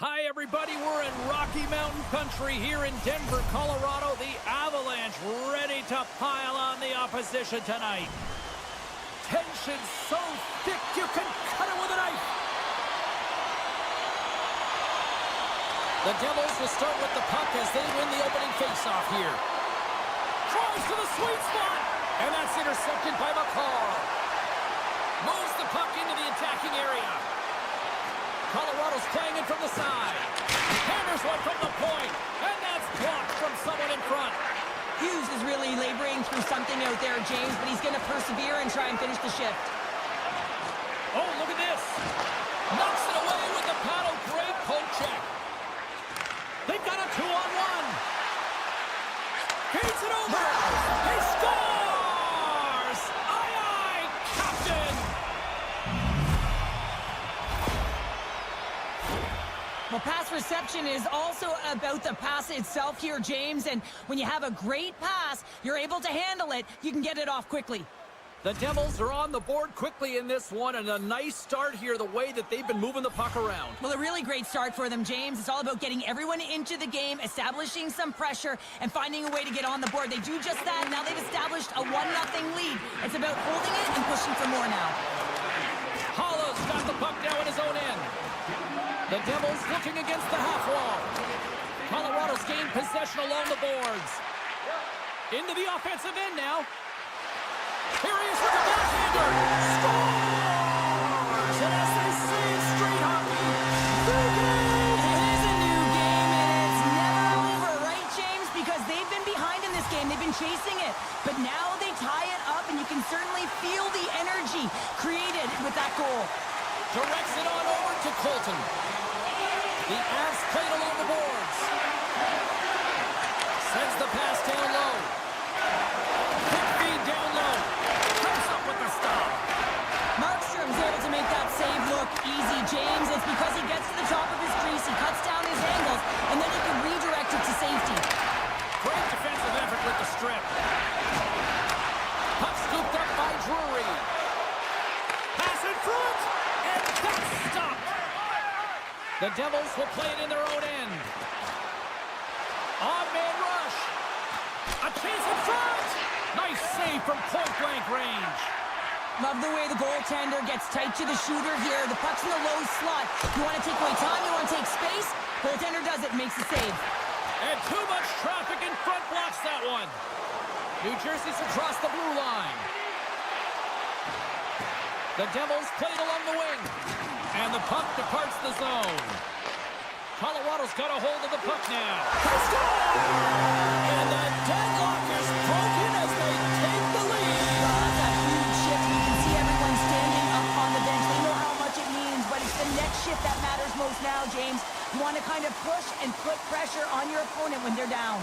Hi, everybody. We're in Rocky Mountain Country here in Denver, Colorado. The Avalanche ready to pile on the opposition tonight. Tension so thick you can cut it with a knife. The Devils will start with the puck as they win the opening faceoff here. Tries to the sweet spot, and that's intercepted by McCall. Moves the puck into the attacking area. Colorado's playing it from the side. Hammers one from the point, and that's blocked from someone in front. Hughes is really laboring through something out there, James, but he's going to persevere and try and finish the shift. Oh, look at this. Knocks it away with the paddle. Great poke check. They've got a 2-on-1. Feeds it over. He scores! Aye, aye, Captain! Well, pass reception is also about the pass itself here, James, and when you have a great pass, you're able to handle it, you can get it off quickly. The Devils are on the board quickly in this one, and a nice start here the way that they've been moving the puck around. Well, a really great start for them, James. It's all about getting everyone into the game, establishing some pressure, and finding a way to get on the board. They do just that. Now they've established a 1-0 lead. It's about holding it and pushing for more now. Hollow's got the puck now in his own end. The Devils looking against the half wall. Colorado's gained possession along the boards. Into the offensive end now. Here he is with the backhander. Scores! And as they say, straight hockey. It is a new game, and it's never over, right, James? Because they've been behind in this game. They've been chasing it. But now they tie it up, and you can certainly feel the energy created with that goal. Directs it on over to Colton. The Avs played along the boards. Sends the pass down low. Quick feed down low. Comes up with the stop. Markstrom's able to make that save look easy, James. It's because he gets to the top of his crease, he cuts down his angles, and then he can redirect it to safety. Great defensive effort with the strip. Puck scooped up by Drury. Pass in front, and that's stopped. The Devils will play it in their own end. On-man rush. A chance in front. Nice save from point-blank range. Love the way the goaltender gets tight to the shooter here. The puck's in the low slot. You want to take away time, you want to take space. Goaltender does it, makes the save. And too much traffic in front blocks that one. New Jersey's across the blue line. The Devils played along the wing. And the puck departs the zone. Colorado's got a hold of the puck now. And the deadlock is broken as they take the lead. That's a huge shift. You can see everyone standing up on the bench. They know how much it means, but it's the next shift that matters most now, James. You want to kind of push and put pressure on your opponent when they're down.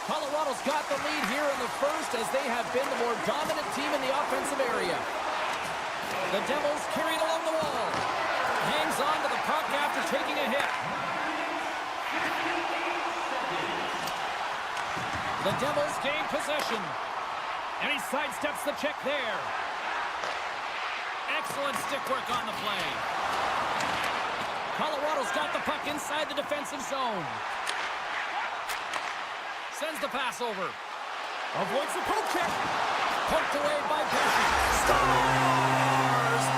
Colorado's got the lead here in the first as they have been the more dominant team in the offensive area. The Devils carried along the wall. Hangs on to the puck after taking a hit. The Devils gain possession. And he sidesteps the check there. Excellent stick work on the play. Colorado's got the puck inside the defensive zone. Sends the pass over. Avoids the poke check. Poked away by Pesci. Stars!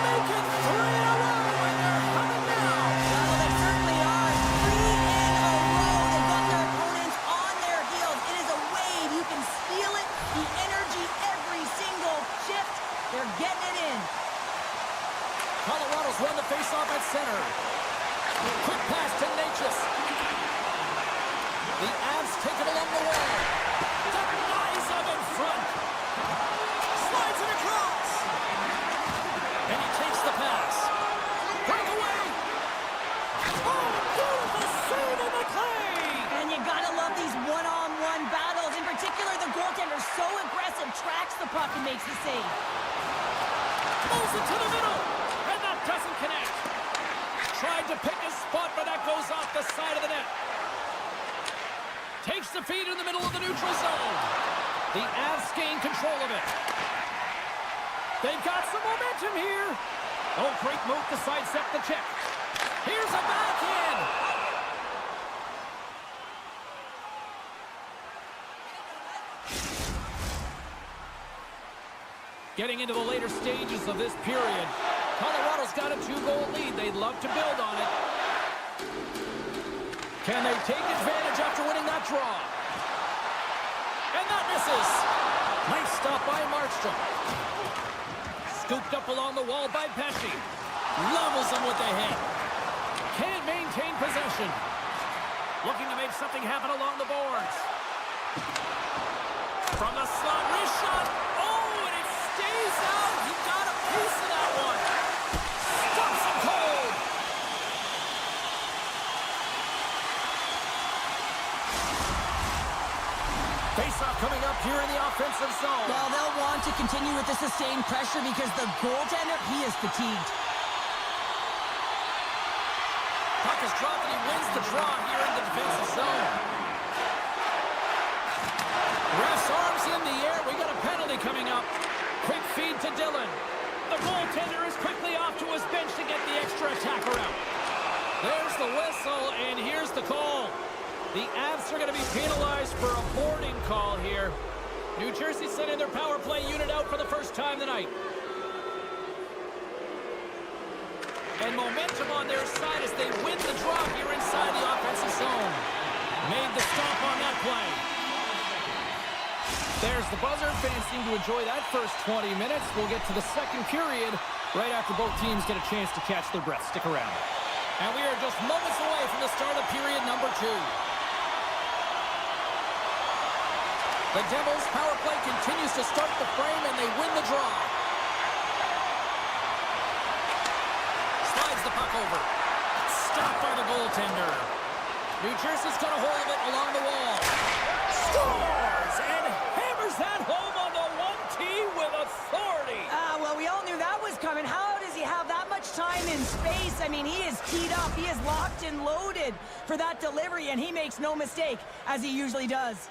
Make it 3 in a row, and they're coming now. Well, they certainly are. 3 in a row. They've got their opponents on their heels. It is a wave. You can feel it. The energy every single shift. They're getting it in. Colorado's won the faceoff at center. Quick pass to Natchez. The Avs take it along the wall. Denies him in front. Slides it across. And he takes the pass. Breakaway. Oh, beautiful save in the clay. And you gotta love these one-on-one battles. In particular, the goaltender so aggressive, tracks the puck and makes the save. Pulls it to the middle. And that doesn't connect. Tried to pick a spot, but that goes off the side of the net. Takes the feed in the middle of the neutral zone. The Avs gain control of it. They've got some momentum here. Oh, great move to sidestep the check. Here's a backhand. Getting into the later stages of this period, Colorado's got a 2-goal lead. They'd love to build on it. Can they take advantage after winning that draw? And that misses. Nice stop by Markstrom. Scooped up along the wall by Pesci. Levels them with the hit. Can't maintain possession. Looking to make something happen along the boards. From the slot, wrist shot. Oh, and it stays out. He got a piece of that one. Stops him cold. Face-off coming up here in the offensive zone. Well, they'll want to continue with the sustained pressure because the goaltender, he is fatigued. Puck is dropped and he wins the draw here in the defensive zone. Ref's arms in the air. We got a penalty coming up. Quick feed to Dillon. The goaltender is quickly off to his bench to get the extra attacker out. There's the whistle, and here's the call. The Avs are going to be penalized for a boarding call here. New Jersey sending their power play unit out for the first time tonight. And momentum on their side as they win the draw here inside the offensive zone. Made the stop on that play. There's the buzzer. Fans seem to enjoy that first 20 minutes. We'll get to the second period right after both teams get a chance to catch their breath. Stick around. And we are just moments away from the start of period number 2. The Devils' power play continues to start the frame, and they win the draw. Slides the puck over. Stopped by the goaltender. New Jersey's got a hold of it along the wall. Scores! And hammers that home on the 1T with authority. Well, we all knew that was coming. How does he have that much time and space? I mean, he is teed up. He is locked and loaded for that delivery, and he makes no mistake, as he usually does.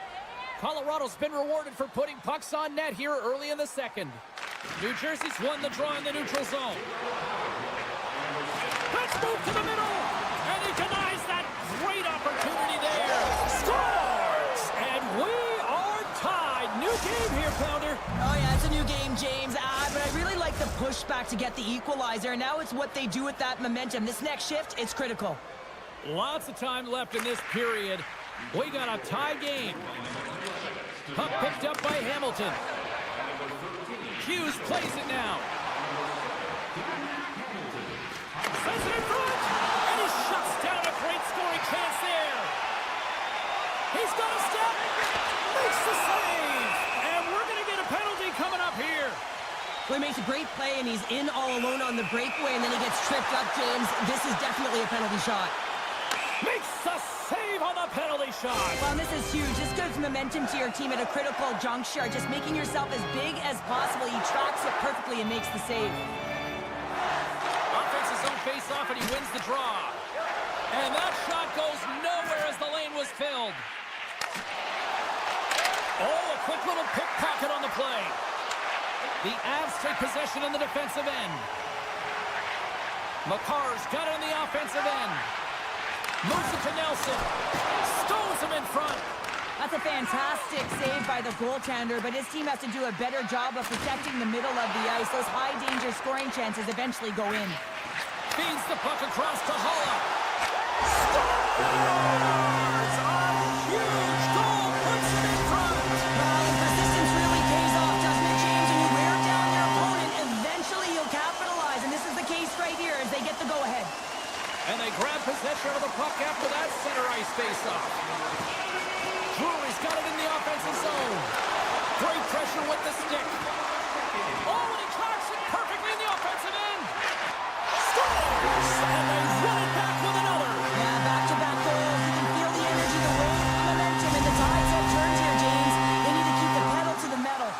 Colorado's been rewarded for putting pucks on net here early in the second. New Jersey's won the draw in the neutral zone. Let's move to the middle. And he denies that great opportunity there. Scores! And we are tied. New game here, Pounder. Oh, yeah, it's a new game, James. But I really like the pushback to get the equalizer. And now it's what they do with that momentum. This next shift, it's critical. Lots of time left in this period. We got a tie game. Puck picked up by Hamilton. Hughes plays it now. Sends it in front. And he shuts down a great scoring chance there. He's got a step. Makes the save. And we're going to get a penalty coming up here. Well, he makes a great play, and he's in all alone on the breakaway, and then he gets tripped up, James. This is definitely a penalty shot. Makes the save on the penalty shot. Well, this is huge. This gives momentum to your team at a critical juncture. Just making yourself as big as possible. He tracks it perfectly and makes the save. Offense's own face-off, and he wins the draw. And that shot goes nowhere as the lane was filled. Oh, a quick little pickpocket on the play. The Avs take possession in the defensive end. McCarr's got it on the offensive end. Moves it to Nelson. Stones him in front. That's a fantastic save by the goaltender, but his team has to do a better job of protecting the middle of the ice. Those high-danger scoring chances eventually go in. Feeds the puck across to Holla. Scores! A huge goal puts him in front. Well, the persistence really pays off, doesn't it, James? When you wear down your opponent, eventually you'll capitalize, and this is the case right here as they get the go-ahead. And they grab possession of the puck after that center ice face-off. Drury's got it in the offensive zone. Great pressure with the stick. Oh, and he tracks it perfectly in the offensive end. Scores! And they run it back with another. Yeah, back-to-back goals. You can feel the energy, the wave, the momentum, and the tides have turned here, James. They need to keep the pedal to the metal.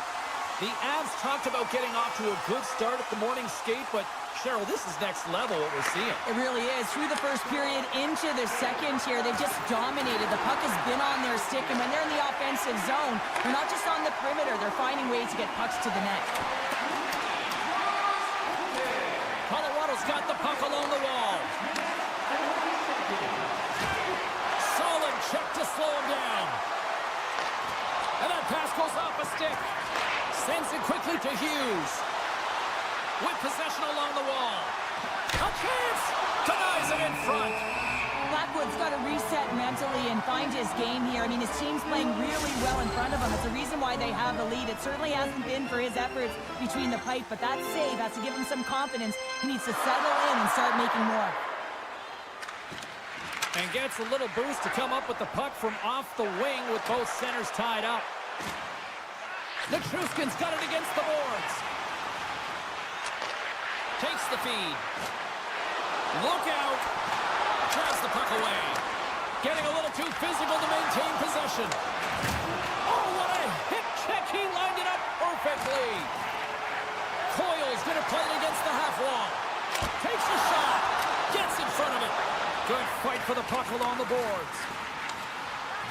The Avs talked about getting off to a good start at the morning skate, but Cheryl, this is next level what we're seeing. It really is. Through the first period into the second here, they've just dominated. The puck has been on their stick, and when they're in the offensive zone, they're not just on the perimeter. They're finding ways to get pucks to the net. Colorado's got the puck along the wall. Solid check to slow him down. And that pass goes off a stick. Sends it quickly to Hughes. with possession along the wall. A chance! Denies it in front. Blackwood's got to reset mentally and find his game here. I mean, his team's playing really well in front of him. It's the reason why they have the lead. It certainly hasn't been for his efforts between the pipe, but that save has to give him some confidence. He needs to settle in and start making more. And gets a little boost to come up with the puck from off the wing with both centers tied up. The Truskin's got it against the boards. Takes the feed. Look out. Drives the puck away. Getting a little too physical to maintain possession. Oh, what a hip check. He lined it up perfectly. Coyle's going to play it against the half wall. Takes a shot. Gets in front of it. Good fight for the puck along the boards.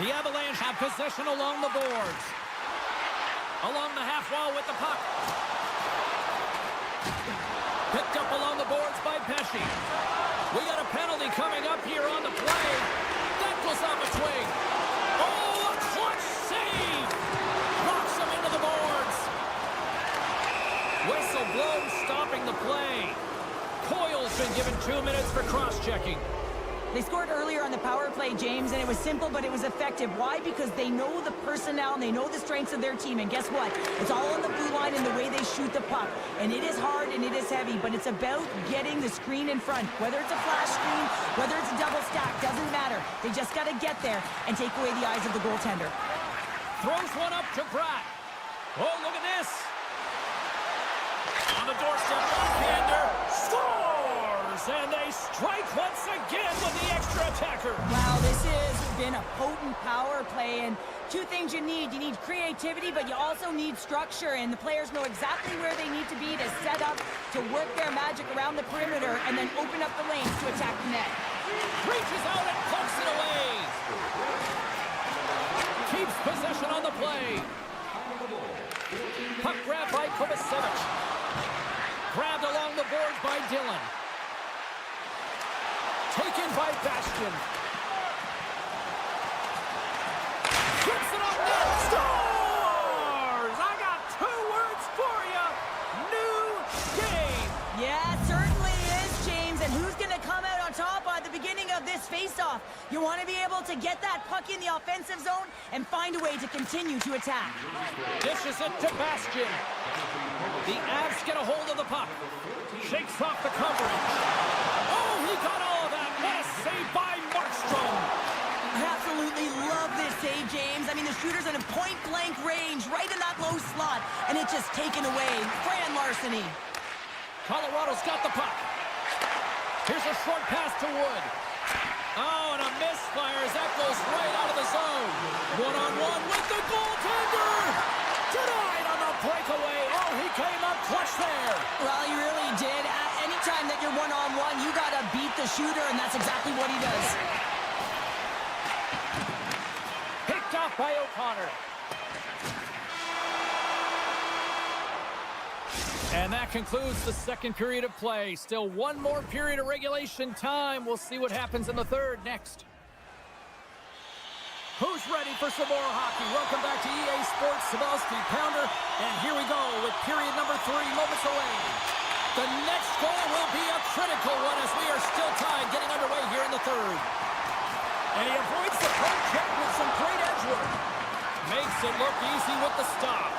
The Avalanche have possession along the boards. Along the half wall with the puck. Picked up along the boards by Pesci. We got a penalty coming up here on the play. That goes off its wing. Oh, a clutch save! Knocks him into the boards. Whistle blows, stopping the play. Coyle's been given 2 minutes for cross-checking. They scored earlier on the power play, James, and it was simple, but it was effective. Why? Because they know the personnel and they know the strengths of their team. And guess what? It's all on the blue line and the way they shoot the puck. And it is hard and it is heavy, but it's about getting the screen in front. Whether it's a flash screen, whether it's a double stack, doesn't matter. They just got to get there and take away the eyes of the goaltender. Throws one up to Pratt. Oh, look at this. On the doorstep, backhander. Scores! And they strike once again with the extra attacker. Wow, this has been a potent power play, and two things you need. You need creativity, but you also need structure, and the players know exactly where they need to be to set up, to work their magic around the perimeter, and then open up the lanes to attack the net. Reaches out and pokes it away. Keeps possession on the play. Puck grab by Kovacevic. Grabbed along the boards by Dillon. Taken by Bastian. Puts it on net. Scores! I got 2 words for you. New game. Yeah, it certainly is, James. And who's going to come out on top at the beginning of this face-off? You want to be able to get that puck in the offensive zone and find a way to continue to attack. Dishes it to Bastian. The Avs get a hold of the puck. Shakes off the coverage. Oh, he got all of that. What a save by Markstrom. I absolutely love this save, James. I mean, the shooter's in a point-blank range, right in that low slot, and it's just taken away. Grand larceny. Colorado's got the puck. Here's a short pass to Wood. Oh, and a misfire as that goes right out of the zone. One-on-one with the goaltender. Denied on the breakaway. Oh, he came up clutch there. Well, he really did. Anytime that you're one-on-one, you got to beat the shooter, and that's exactly what he does. Picked off by O'Connor. And that concludes the second period of play. Still one more period of regulation time. We'll see what happens in the third next. Who's ready for some more hockey? Welcome back to EA Sports, Sabalski Pounder. And here we go with period number 3, moments away. The next goal will be a critical one as we are still tied, getting underway here in the third. And he avoids the poke check with some great edge work. Makes it look easy with the stop.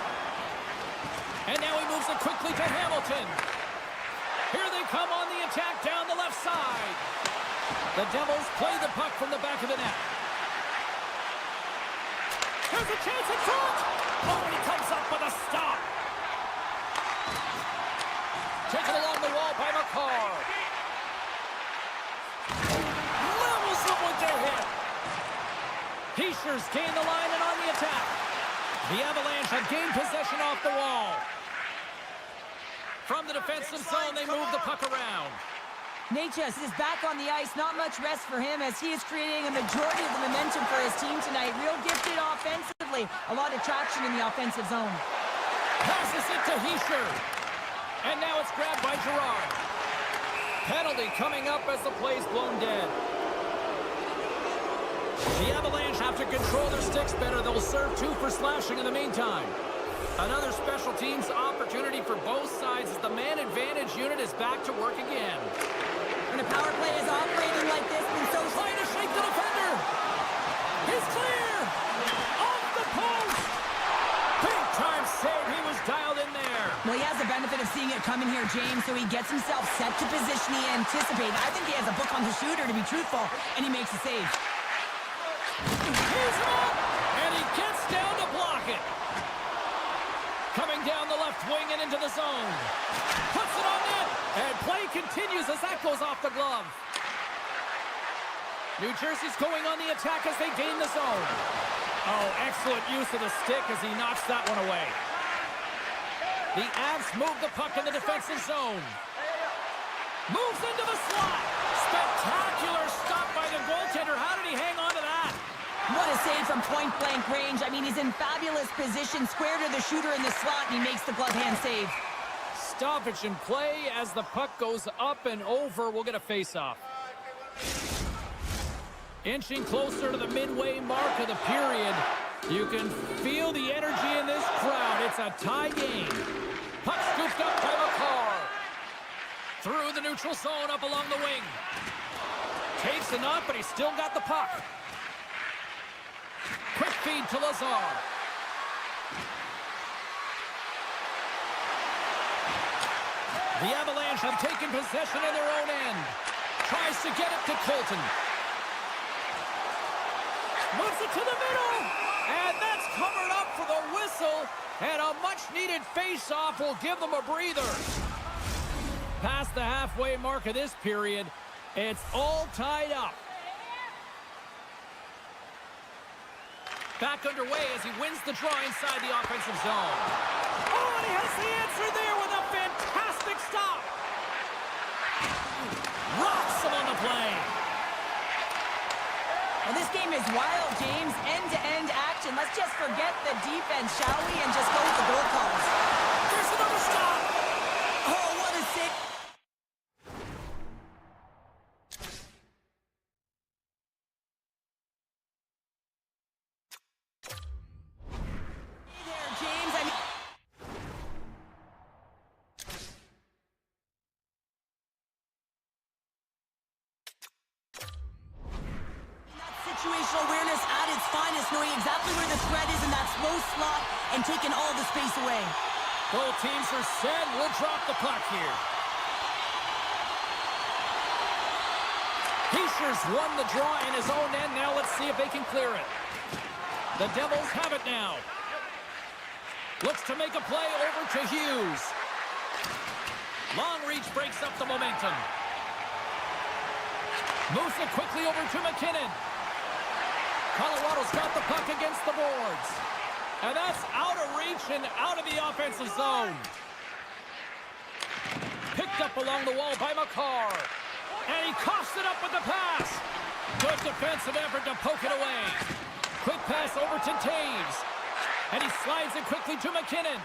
And now he moves it quickly to Hamilton. Here they come on the attack down the left side. The Devils play the puck from the back of the net. There's a chance in front. Oh, and he comes up with a stop. Taken along the wall by McCarr. Levels them with their hit. Heischer's gained the line and on the attack. The Avalanche have gained possession off the wall. From the defensive zone, they move the puck around. Natchez is back on the ice. Not much rest for him as he is creating a majority of the momentum for his team tonight. Real gifted offensively. A lot of traction in the offensive zone. Passes it to Hischer. And now it's grabbed by Girard. Penalty coming up as the play's blown dead. The Avalanche have to control their sticks better. They'll serve 2 for slashing in the meantime. Another special teams opportunity for both sides as the man advantage unit is back to work again. When a power play is operating like this, and so Trying to shake the defender. He's clear. Off the post. Big time save. He was dialed in there. well, he has the benefit of seeing it coming here, James, so he gets himself set to position he anticipates. I think he has a book on the shooter, to be truthful, and he makes a save. He's up, and he gets down to block it. Coming down the left wing and into the zone. Puts it on net, and play continues as that goes off the glove. New Jersey's going on the attack as they gain the zone. Oh, excellent use of the stick as he knocks that one away. The Avs move the puck in the defensive zone. Moves into the slot. Spectacular stop by the goaltender. How did he hang on to that? What a save from point-blank range. I mean, he's in fabulous position, square to the shooter in the slot, and he makes the glove hand save. Stoppage in play as the puck goes up and over. We'll get a face-off. Inching closer to the midway mark of the period. You can feel the energy in this crowd. It's a tie game. Puck scooped up by McCarr. Through the neutral zone, up along the wing. Takes the knock, but he's still got the puck. Quick feed to Lazar. The Avalanche have taken possession in their own end. Tries to get it to Colton. Moves it to the middle. And that's covered up for the whistle. And a much-needed face-off will give them a breather. Past the halfway mark of this period, it's all tied up. Back underway as he wins the draw inside the offensive zone. Oh, and he has the answer there with a fantastic stop. Rocks him on the play. Well, this game is wild, James. End-to-end action. Let's just forget the defense, shall we, and just go with the goal calls. There's another stop. Oh, what a sick... there, James. I mean... situational awareness at its finest, knowing exactly where the threat is in that slow slot and taking all the space away. Both teams are set. We'll drop the puck here. Heischer's won the draw in his own end. Now let's see if they can clear it. The Devils have it now. Looks to make a play over to Hughes. Long reach breaks up the momentum. Moves it quickly over to McKinnon. Colorado's got the puck against the boards. And that's out of reach and out of the offensive zone. Picked up along the wall by McCarr. And he coughs it up with the pass. Good defensive effort to poke it away. Quick pass over to Taves. And he slides it quickly to McKinnon.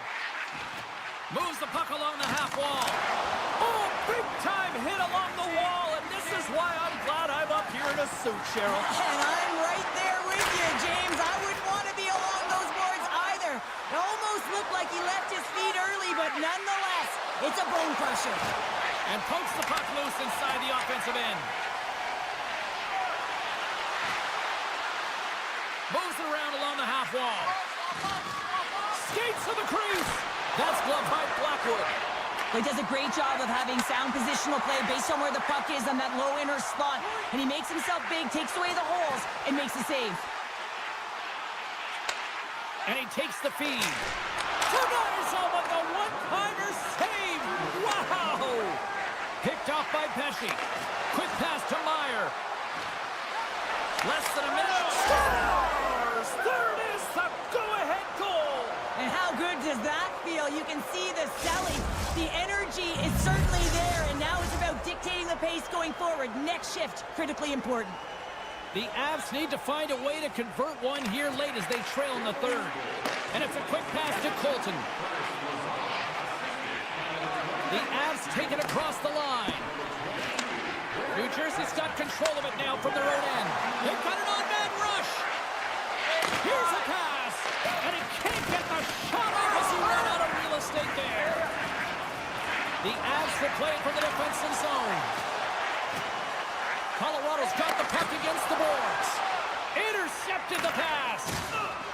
Moves the puck along the half wall. Oh, big time hit along the wall. And this is why I'm glad I'm up here in a suit, Cheryl. And I'm right there with you, James. I wouldn't want to be along those boards either. It almost looked like he left his feet early, but nonetheless, it's a bone crusher. And pokes the puck loose inside the offensive end. Moves it around along the half wall. Skates to the crease. That's gloved by Blackwood. He does a great job of having sound positional play based on where the puck is on that low inner slot. And he makes himself big, takes away the holes, and makes a save. And he takes the feed. Tonight with the one-timer save. Wow! Picked off by Pesci. Quick pass to Meyer. Less than a minute. Scores! Third is the go-ahead goal. And how good does that feel? You can see the selling. The energy is certainly there, and now it's about dictating the pace going forward. Next shift, critically important. The Avs need to find a way to convert one here late as they trail in the third. And it's a quick pass to Colton. The Avs take it across the line. New Jersey's got control of it now from their own end. They've got an on-man rush. Here's a pass. And he can't get the shot off as he ran out of real estate there. The Avs will play it from the defensive zone. Colorado's got the puck against the boards. Intercepted the pass.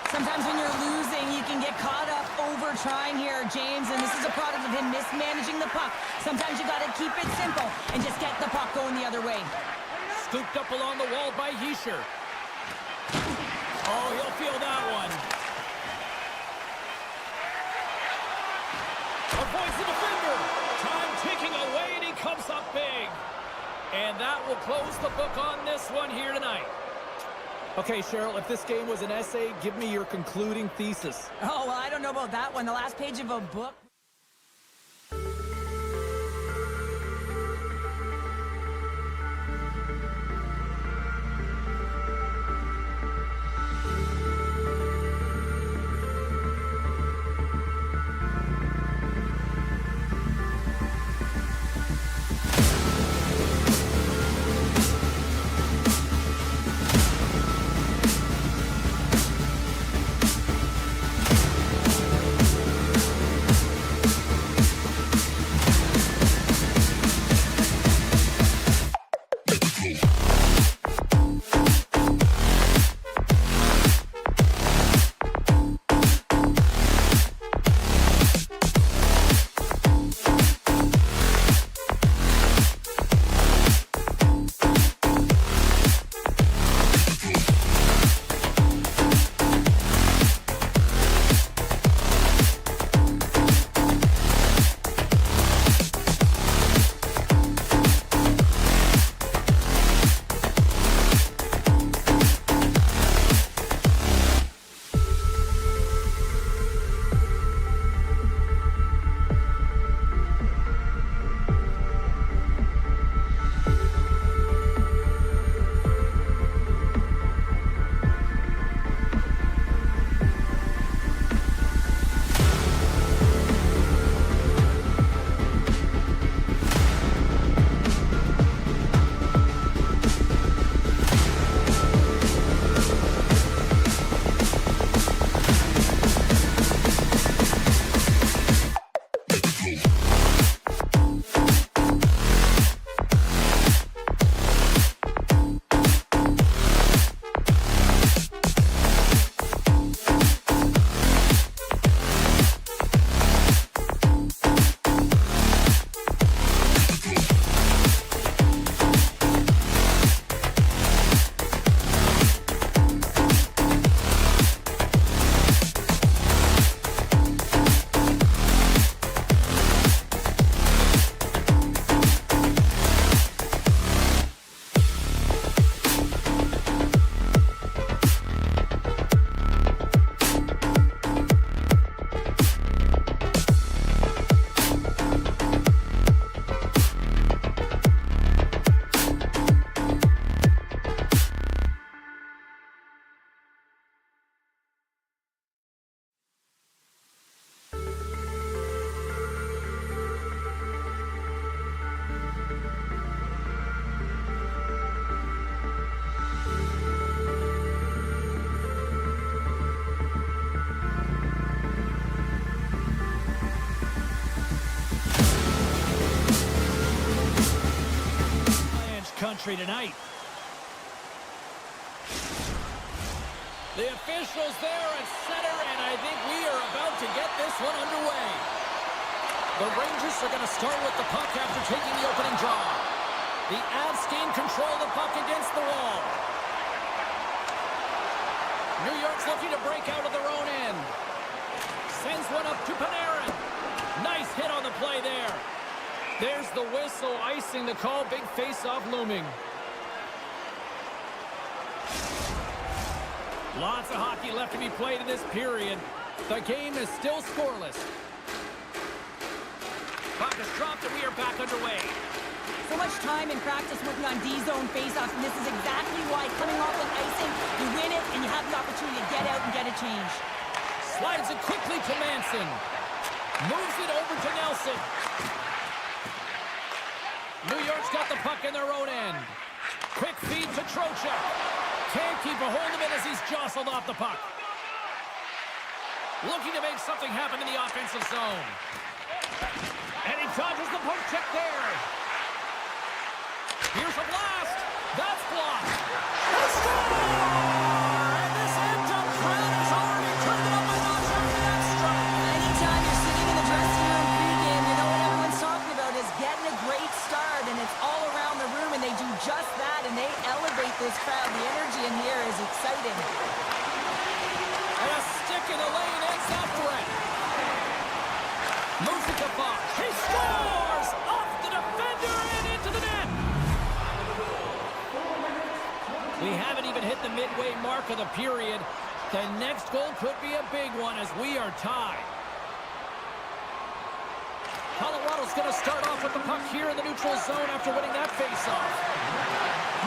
Sometimes when you're losing, you can get caught up over trying here, James, and this is a product of him mismanaging the puck. Sometimes you got to keep it simple and just get the puck going the other way. Scooped up along the wall by Hischier. Oh, he'll feel that one. Avoids the defender. Time ticking away, and he comes up big. And that will close the book on this one here tonight. Okay, Cheryl, if this game was an essay, give me your concluding thesis. Oh, well, I don't know about that one. The last page of a book. country tonight. The officials there at center, and I think we are about to get this one underway. The Rangers are going to start with the puck after taking the opening draw. The Avs gain control of the puck against the wall. New York's looking to break out of their own end. Sends one up to Panarin. Nice hit on the play there. There's the whistle, icing the call. Big face-off looming. Lots of hockey left to be played in this period. The game is still scoreless. Puck is dropped and we are back underway. So much time in practice working on D-zone faceoffs, and this is exactly why coming off an icing, you win it and you have the opportunity to get out and get a change. Slides it quickly to Manson. Moves it over to Nelson. New York's got the puck in their own end. Quick feed to Trocheck. Can't keep a hold of it as he's jostled off the puck. Looking to make something happen in the offensive zone. And he Dodges the poke check there. Here's a blast. That's blocked. A score! And this end-up crowd has already turned it up a notch after that strike. Anytime you're sitting in the dressing room pregame, you know what everyone's talking about is getting a great start, and it's all around the room, and they do just that, and they elevate this crowd. The energy in here is exciting. And a stick in the lane ends that threat. Moves it to Fox. He scores! Off the defender and into the net. We haven't even hit the midway mark of the period. The next goal could be a big one as we are tied. Colorado's going to start off with the puck here in the neutral zone after winning that faceoff.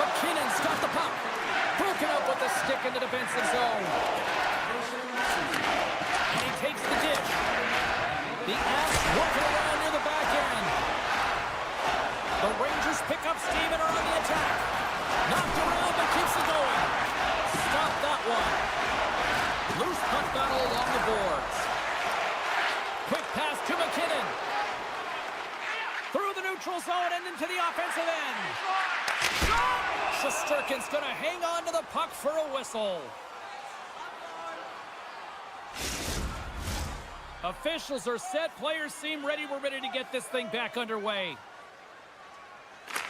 McKinnon's got the puck. Broken up with the stick in the defensive zone. And he takes the dish. The Avs working around near the back end. The Rangers pick up steam and are on the attack. Knocked around but keeps it going. Stop that one. Loose puck battle along the boards. Quick pass to McKinnon. Through the neutral zone and into the offensive end. Shesterkin's going to hang on to the puck for a whistle. Officials are set. Players seem ready. We're ready to get this thing back underway.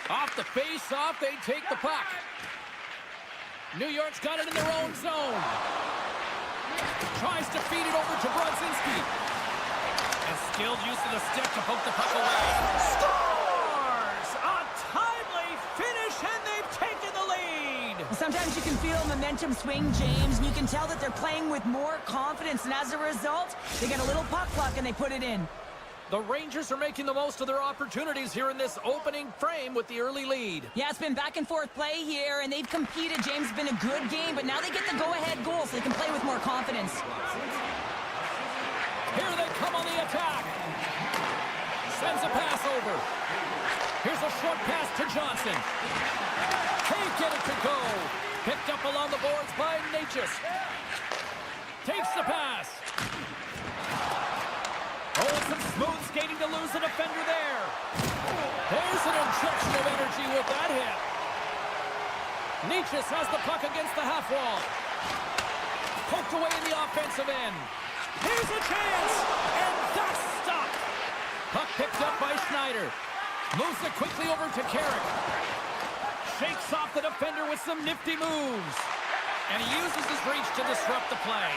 Off the face-off, they take the puck. New York's got it in their own zone. Tries to feed it over to Brodzinski. And skilled use of the stick to poke the puck away. Scores! A timely finish, and they've taken the lead. Sometimes you can feel momentum swing, James, and you can tell that they're playing with more confidence, and as a result, they get a little puck luck and they put it in. The Rangers are making the most of their opportunities here in this opening frame with the early lead. Yeah, it's been back and forth play here, and they've competed. James, it's been a good game, but now they get the go-ahead goal, so they can play with more confidence. Here they come on the attack. Sends a pass over. Here's a short pass to Johnson. Can't get it to go. Picked up along the boards by Natchez. Takes the pass. Oh, some smooth skating to lose the defender there. There's an injection of energy with that hit. Natchez has the puck against the half wall. Poked away in the offensive end. Here's a chance, and that's stopped. Puck picked up by Schneider. Moves it quickly over to Carrick. Shakes off the defender with some nifty moves. And he uses his reach to disrupt the play.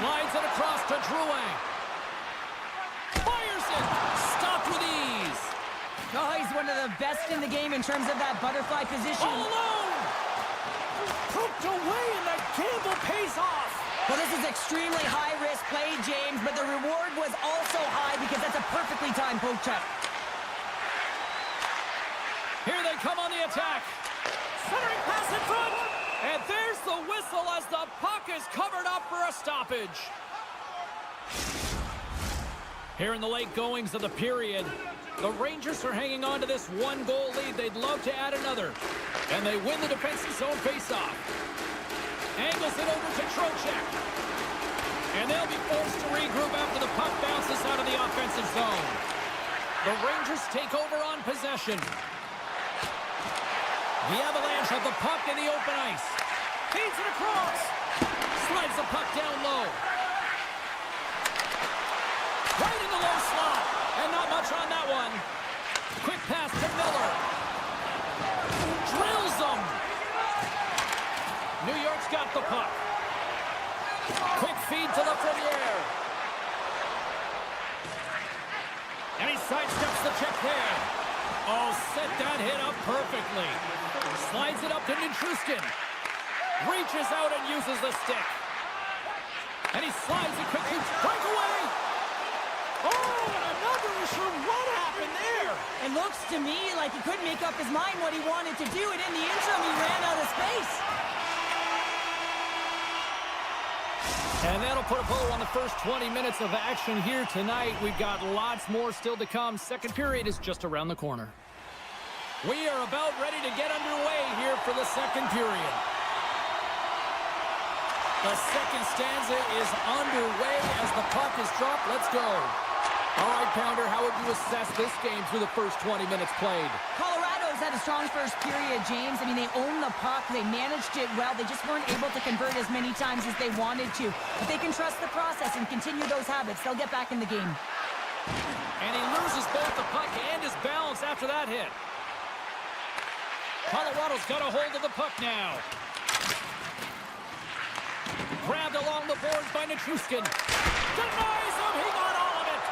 Slides it across to Drouin. Fires it! Stopped with ease. Oh, he's one of the best in the game in terms of that butterfly position. All alone! Poked away, and the gamble pays off. Well, this is extremely high-risk play, James, but the reward was also high because that's a perfectly timed poke check. Here they come on the attack. Centering pass in front. And there's the whistle as the puck is covered up for a stoppage. Here in the late goings of the period, the Rangers are hanging on to this one-goal lead. They'd love to add another. And they win the defensive zone faceoff. Angles it over to Trocheck. And they'll be forced to regroup after the puck bounces out of the offensive zone. The Rangers take over on possession. The Avalanche have the puck in the open ice. Feeds it across. Slides the puck down low. Right in the low slot. And not much on that one. Quick pass to Miller. Drills them. New York's got the puck. Quick feed to Lafreniere. And he sidesteps the check there. Oh, set that hit up perfectly. Slides it up to Nichushkin. Reaches out and uses the stick. And he slides it quickly. Breakaway! Oh, and another issue. What happened there? It looks to me like he couldn't make up his mind what he wanted to do, and in the interim, he ran out of space. And that'll put a bow on the first 20 minutes of action here tonight. We've got lots more still to come. Second period is just around the corner. We are about ready to get underway here for the second period. The second stanza is underway as the puck is dropped. Let's go. All right, Pounder, how would you assess this game through the first 20 minutes played? Colorado's had a strong first period, James. I mean, they owned the puck. They managed it well. They just weren't able to convert as many times as they wanted to. If they can trust the process and continue those habits, they'll get back in the game. And he loses both the puck and his balance after that hit. Colorado's got a hold of the puck now. Grabbed along the boards by Nichushkin. Denies him. He got all of it.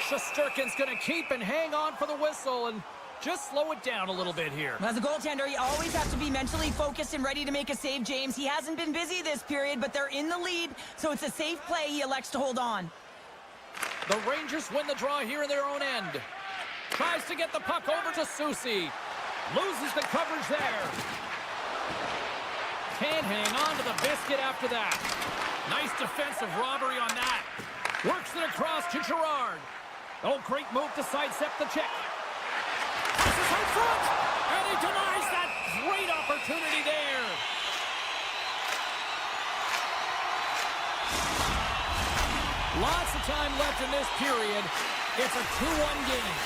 Shesterkin's going to keep and hang on for the whistle and just slow it down a little bit here. As a goaltender, you always have to be mentally focused and ready to make a save, James. He hasn't been busy this period, but they're in the lead, so it's a safe play. He elects to hold on. The Rangers win the draw here in their own end. Tries to get the puck over to Soucy. Loses the coverage there. Can't hang on to the biscuit after that. Nice defensive robbery on that. Works it across to Girard. Oh, great move to sidestep the check. Passes out front, and he denies that great opportunity there. Lots of time left in this period. It's a 2-1 game.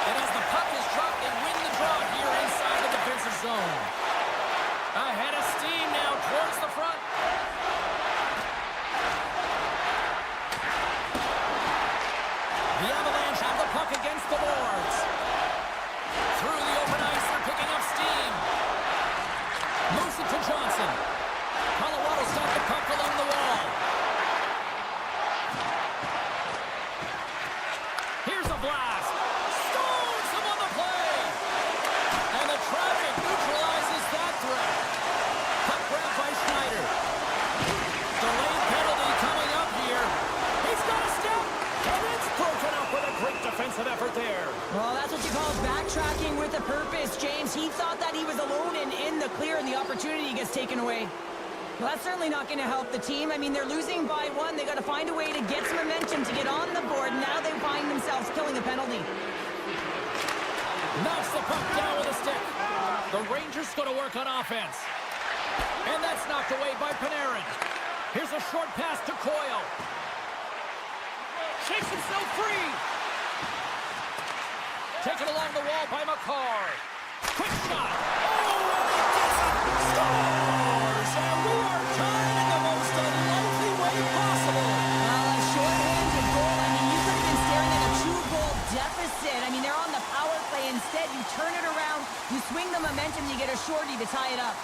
And as the puck is dropped, they win the draw here inside the defensive zone. Ahead of steam now towards the front. The Avalanche have the puck against the boards. Through the open ice, they're picking up steam. Moves it to Johnson. Colorado's got the puck along the wall. Here's a blast. Stones him on the play. And the traffic neutralizes that threat. Puck grab by Schneider. Delayed penalty coming up here. He's got a step. And it's broken up with a great defensive effort there. Well, that's what you call backtracking with a purpose, James. He thought that he was alone and in the clear, and the opportunity gets taken away. Well, that's certainly not going to help the team. I mean, they're losing by 1. They got to find a way to get some momentum to get on the board. Now they find themselves killing a penalty. Knocks the puck down with a stick. The Rangers going to work on offense. And that's knocked away by Panarin. Here's a short pass to Coyle. Shakes himself free. Taken along the wall by McCarr. Quick shot. Oh, and he gets it. Scores! And we are tied in the most unlikely way possible. Well, a short-handed goal. I mean, you could have been staring at a 2-goal deficit. I mean, they're on the power play. Instead, you turn it around, you swing the momentum, you get a shorty to tie it up.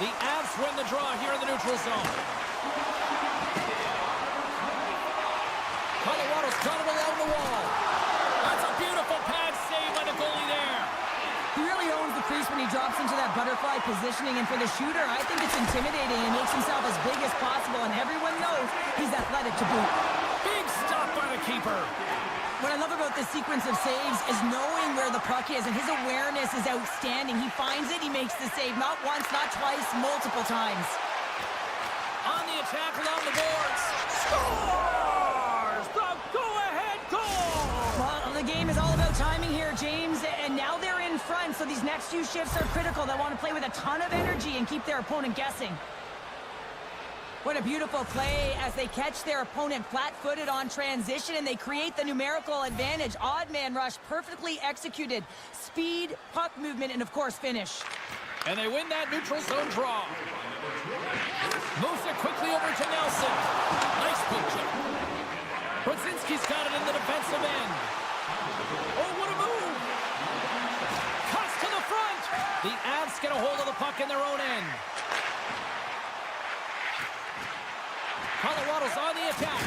The Avs win the draw here in the neutral zone. Colorado's got it along the wall. That's a beautiful pad save by the goalie there. He really owns the crease when he drops into that butterfly positioning, and for the shooter, I think it's intimidating. He makes himself as big as possible, and everyone knows he's athletic to boot. Big stop by the keeper. What I love about this sequence of saves is knowing where the puck is, and his awareness is outstanding. He finds it, he makes the save, not once, not twice, multiple times. On the attack along the boards. Scores! The go-ahead goal! Well, the game is all about timing here, James, and now they're in front, so these next few shifts are critical. They want to play with a ton of energy and keep their opponent guessing. What a beautiful play as they catch their opponent flat-footed on transition, and they create the numerical advantage. Odd man rush, perfectly executed. Speed, puck movement, and of course, finish. And they win that neutral zone draw. Moves it quickly over to Nelson. Nice picture. Brzezinski's got it in the defensive end. Oh, what a move! Cuts to the front. The Avs get a hold of the puck in their own end. Colorado's on the attack.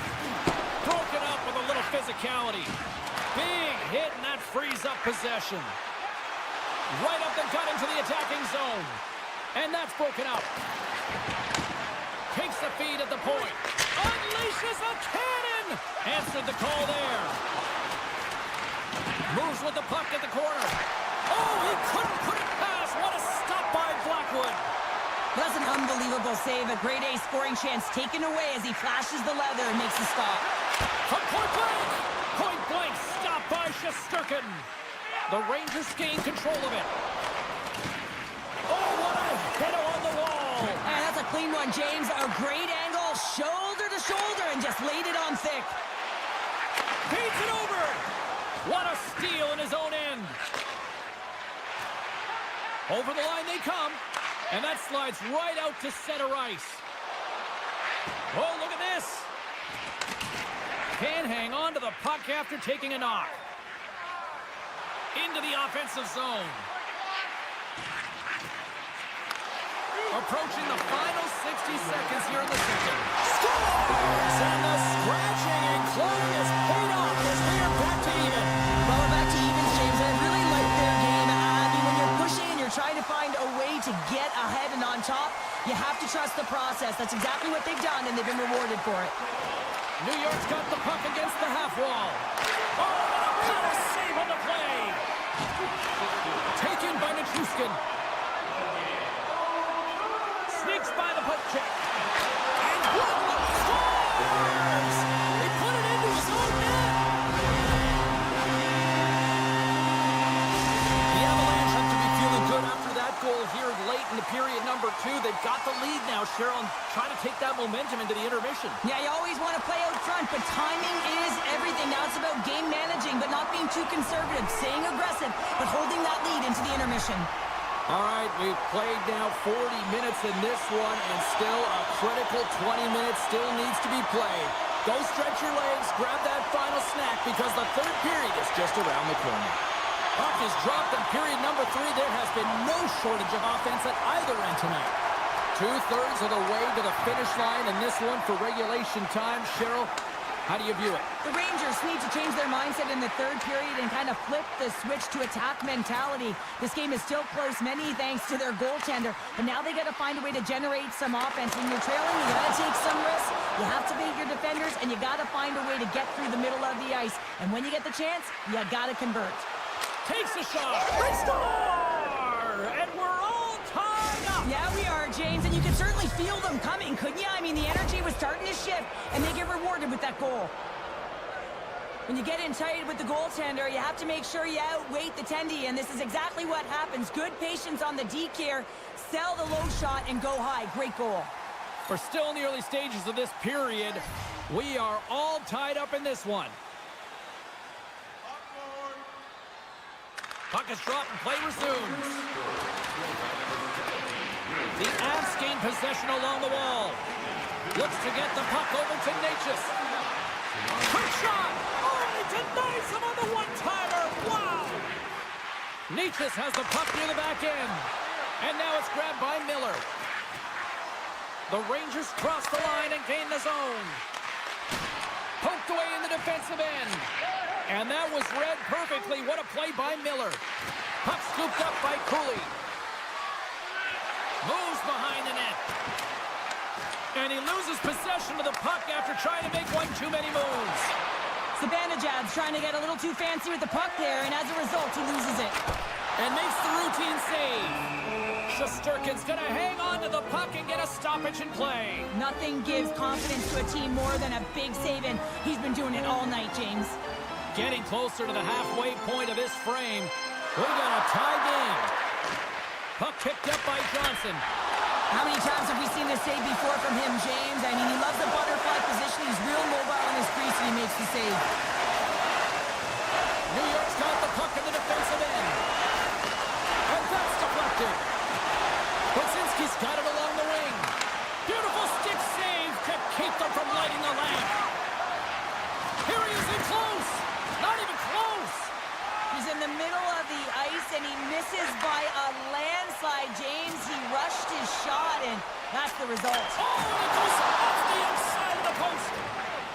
Broken up with a little physicality. Big hit, and that frees up possession. Right up the gut into the attacking zone. And that's broken up. Takes the feed at the point. Unleashes a cannon! Answered the call there. Moves with the puck at the corner. Oh, he couldn't put it past. What a stop by Blackwood. That's an unbelievable save. A grade A scoring chance taken away as he flashes the leather and makes the stop. From point blank! Point blank stop by Shesterkin. The Rangers gain control of it. Oh, clean one, James. A great angle, shoulder to shoulder, and just laid it on thick. Feeds it over. What a steal in his own end. Over the line they come. And that slides right out to center ice. Oh, look at this. Can't hang on to the puck after taking a knock. Into the offensive zone. Approaching the final 60 seconds here in the second. Scores! And the scratching and clawing has paid off as we are back to even. Well, we're back to even, James. I really like their game. I mean, when you're pushing and you're trying to find a way to get ahead and on top, you have to trust the process. That's exactly what they've done, and they've been rewarded for it. New York's got the puck against the half wall. Oh, what a save on the play. Taken by Nichushkin. Sneaks by the puck check. And Woodley scores! He put it into his own net. The Avalanche have to be feeling good after that goal here late in the period number 2. They've got the lead now, Cheryl, and trying to take that momentum into the intermission. Yeah, you always want to play out front, but timing is everything. Now it's about game managing, but not being too conservative, staying aggressive, but holding that lead into the intermission. All right, we've played now 40 minutes in this one, and still a critical 20 minutes still needs to be played. Go stretch your legs, grab that final snack, because the third period is just around the corner. Puck is dropped in period number 3. There has been no shortage of offense at either end tonight. 2/3 of the way to the finish line in this one for regulation time. Cheryl, how do you view it? The Rangers need to change their mindset in the third period and kind of flip the switch to attack mentality. This game is still close, many thanks to their goaltender, but now they got to find a way to generate some offense. When you're trailing, you got to take some risks. You have to beat your defenders, and you got to find a way to get through the middle of the ice. And when you get the chance, you got to convert. Takes a shot. They score! And we're all tied up. Yeah, we are, James, and you can certainly feel them coming, couldn't you? I mean, the energy was starting to shift, and they get rewarded with that goal. When you get in tight with the goaltender, you have to make sure you outweight the tendy, and this is exactly what happens. Good patience on the deke here. Sell the low shot and go high. Great goal. We're still in the early stages of this period. We are all tied up in this one. Puck is dropped and play resumes. The Avs gain possession along the wall. Looks to get the puck over to Natchez. Quick shot! Oh, he denies him on the one-timer! Wow! Natchez has the puck near the back end. And now it's grabbed by Miller. The Rangers cross the line and gain the zone. Poked away in the defensive end. And that was read perfectly. What a play by Miller. Puck scooped up by Cooley. Moves behind the net. And he loses possession of the puck after trying to make one too many moves. Zibanejad's trying to get a little too fancy with the puck there, and as a result, he loses it. And makes the routine save. Shesterkin's going to hang on to the puck and get a stoppage in play. Nothing gives confidence to a team more than a big save, and he's been doing it all night, James. Getting closer to the halfway point of this frame. We got a tie game. Puck picked up by Johnson. How many times have we seen this save before from him, James? I mean, he loves the butterfly position. He's real mobile on his crease, and he makes the save. New York's got the puck in the defensive end. And that's deflected. Brzezinski's got it along the wing. Beautiful stick save to keep them from lighting the lamp. Here he is in close. Not even close. He's in the middle of the ice, and he misses by a landslide, James. He rushed his shot, and that's the result. Oh, and it goes off the inside of the post.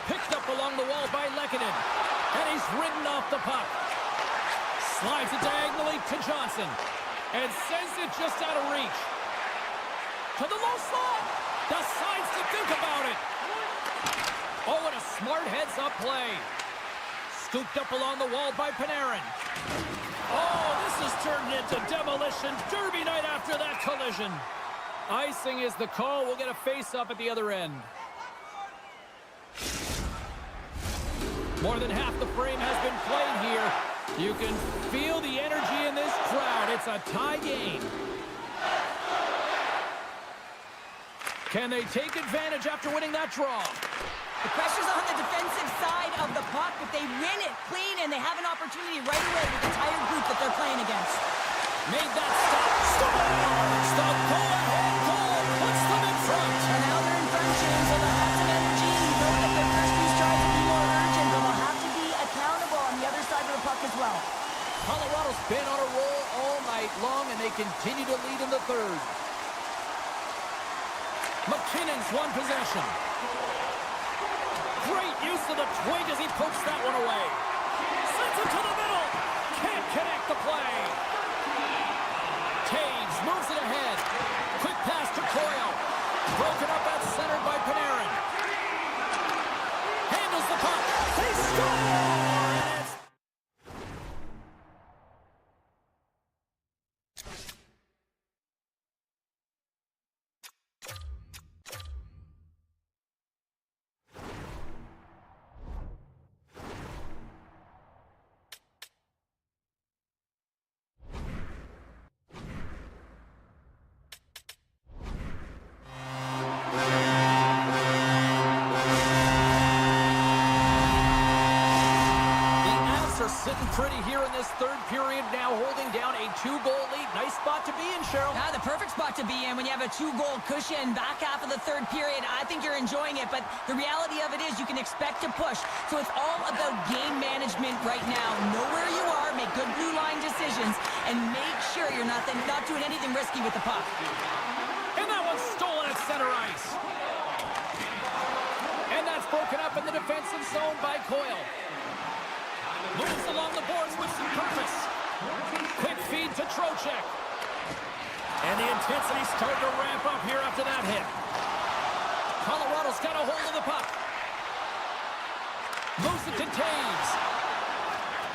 Picked up along the wall by Lehkonen. And he's ridden off the puck. Slides it diagonally to Johnson. And sends it just out of reach. To the low slot. Decides to think about it. Oh, and a smart heads-up play. Scooped up along the wall by Panarin. Oh, this has turned into demolition derby night after that collision. Icing is the call. We'll get a face-up at the other end. More than half the frame has been played here. You can feel the energy in this crowd. It's a tie game. Can they take advantage after winning that draw? The pressure's on the defensive side of the puck, but they win it clean, and they have an opportunity right away with the tired group that they're playing against. Made that stop. Scores! The go-ahead goal puts them in front. And now they're in front, James, so they'll have some energy. You know that their first few strides will be more urgent, but they'll have to be accountable on the other side of the puck as well. Colorado's been on a roll all night long, and they continue to lead in the third. McKinnon's won possession. Great use of the twig as he pokes that one away. Sends it to the middle. Can't connect the play. Taves moves it ahead. Quick pass to Coyle. Broken up at center by Panarin. Handles the puck. They score! Sitting pretty here in this third period, now holding down a 2-goal lead. Nice spot to be in, Cheryl. Yeah, the perfect spot to be in when you have a 2-goal cushion back half of the third period. I think you're enjoying it, but the reality of it is you can expect to push. So it's all about game management right now. Know where you are, make good blue line decisions, and make sure you're not doing anything risky with the puck. And that one's stolen at center ice. And that's broken up in the defensive zone by Coyle. Moves along the boards with some purpose. Quick feed to Trocheck. And the intensity's starting to ramp up here after that hit. Colorado's got a hold of the puck. Moves it to Taves.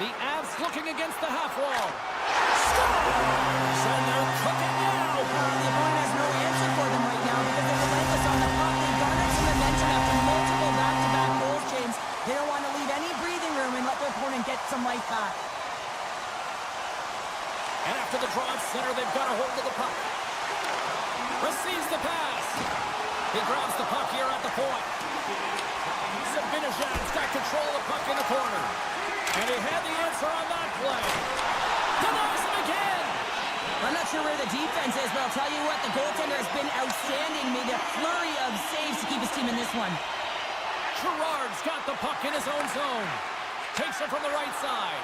The Avs looking against the half wall. Scores! And they're cooking now. The opponent has no answer for them right now because they're relentless on the puck. They garnered some momentum after multiple back-to-back goals, James. They don't want to leave any breathing room and let their opponent get some life back. And after the draw at center, they've got a hold of the puck. Receives the pass. He grabs the puck here at the point. Zibanejad's got control of the puck in the corner. And he had the answer on that play. Denies him again. I'm not sure where the defense is, but I'll tell you what, the goaltender has been outstanding. Made a flurry of saves to keep his team in this one. Gerard's got the puck in his own zone. Takes it from the right side.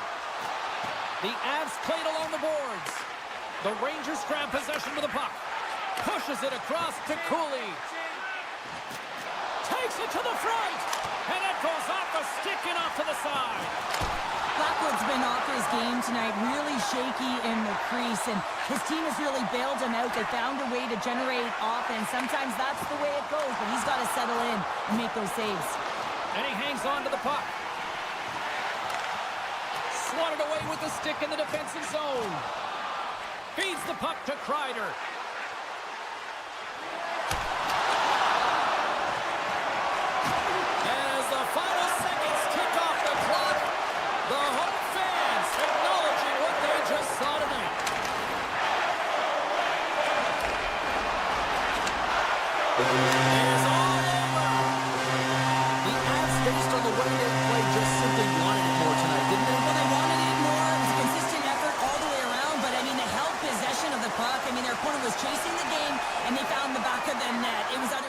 The Avs played along the boards. The Rangers grab possession with the puck. Pushes it across to Cooley. Takes it to the front. And it goes off the stick and off to the side. Blackwood's been off his game tonight, really shaky in the crease, and his team has really bailed him out. They found a way to generate offense. Sometimes that's the way it goes, but he's got to settle in and make those saves. And he hangs on to the puck. Swatted away with the stick in the defensive zone. Feeds the puck to Kreider. As the final seconds tick off the clock, the home fans acknowledging what they just saw tonight. It is all over. The Avs, based on the way they played, just simply wanted it more tonight, didn't they? Well, they wanted it more. It was a consistent effort all the way around, but, I mean, they held possession of the puck. I mean, their opponent was chasing the game, and they found the back of the net. It was utter...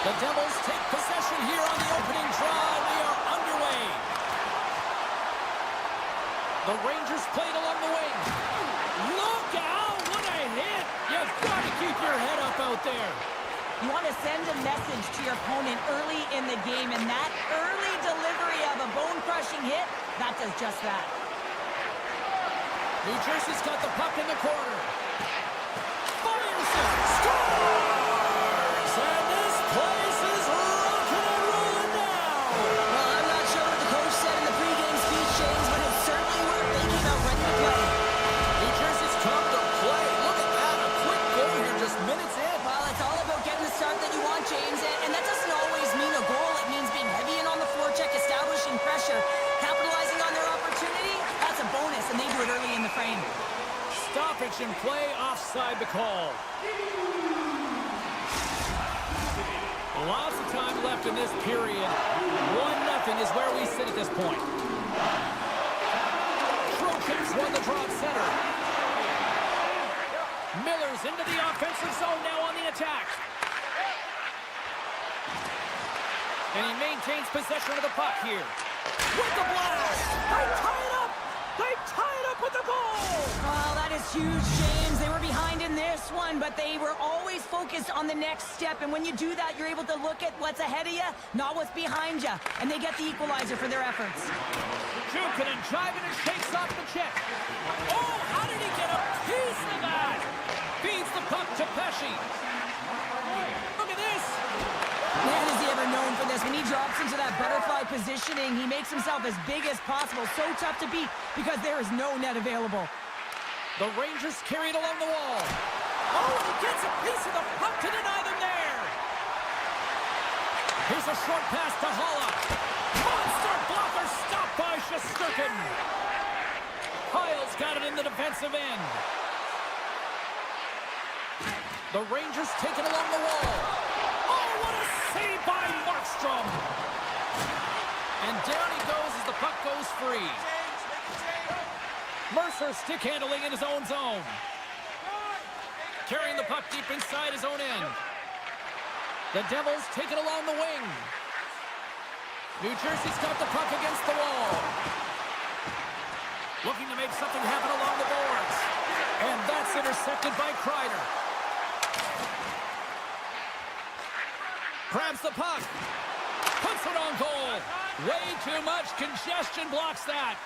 The Devils take possession here on the opening draw. We are underway. The Rangers played along the wing. Look out! What a hit! You've got to keep your head up out there. You want to send a message to your opponent early in the game, and that early delivery of a bone-crushing hit, that does just that. New Jersey's got the puck in the corner. Fires it! Scores! And this place is rocking and rolling now! Well, I'm not sure what the coach said in the pregame speech, James, but it certainly worked. They came out ready to play. New Jersey's come to play. Look at that. A quick goal here just minutes in. Well, it's all about getting the start that you want, James, and that doesn't always mean a goal. It means being heavy in on the forecheck, establishing pressure, capitalizing on their opportunity. That's a bonus, and they do it early in the frame. Stoppage in play, offside the call. Lots of time left in this period. 1-0 is where we sit at this point. Trocheck's won the draw at center. Miller's into the offensive zone now on the attack. And he maintains possession of the puck here. With the blast! They tie it up! They tie it up with the goal! Oh, that is huge, James. They were behind in this one, but they were always focused on the next step. And when you do that, you're able to look at what's ahead of you, not what's behind you. And they get the equalizer for their efforts. Jukin and jiving and shakes off the check. Oh, how did he get a piece of that? Feeds the puck to Pesci. Look at this. Man, is he ever known for this. When he drops into that butterfly positioning, he makes himself as big as possible. So tough to beat because there is no net available. The Rangers carry it along the wall. Oh, he gets a piece of the puck to deny them there. Here's a short pass to Holla. Monster blocker stopped by Shesterkin. Kyle's got it in the defensive end. The Rangers take it along the wall. Oh, what a save by Markstrom. And down he goes as the puck goes free. Mercer stick handling in his own zone. Carrying the puck deep inside his own end. The Devils take it along the wing. New Jersey's got the puck against the wall. Looking to make something happen along the boards. And that's intercepted by Kreider. Grabs the puck. Puts it on goal. Way too much congestion blocks that.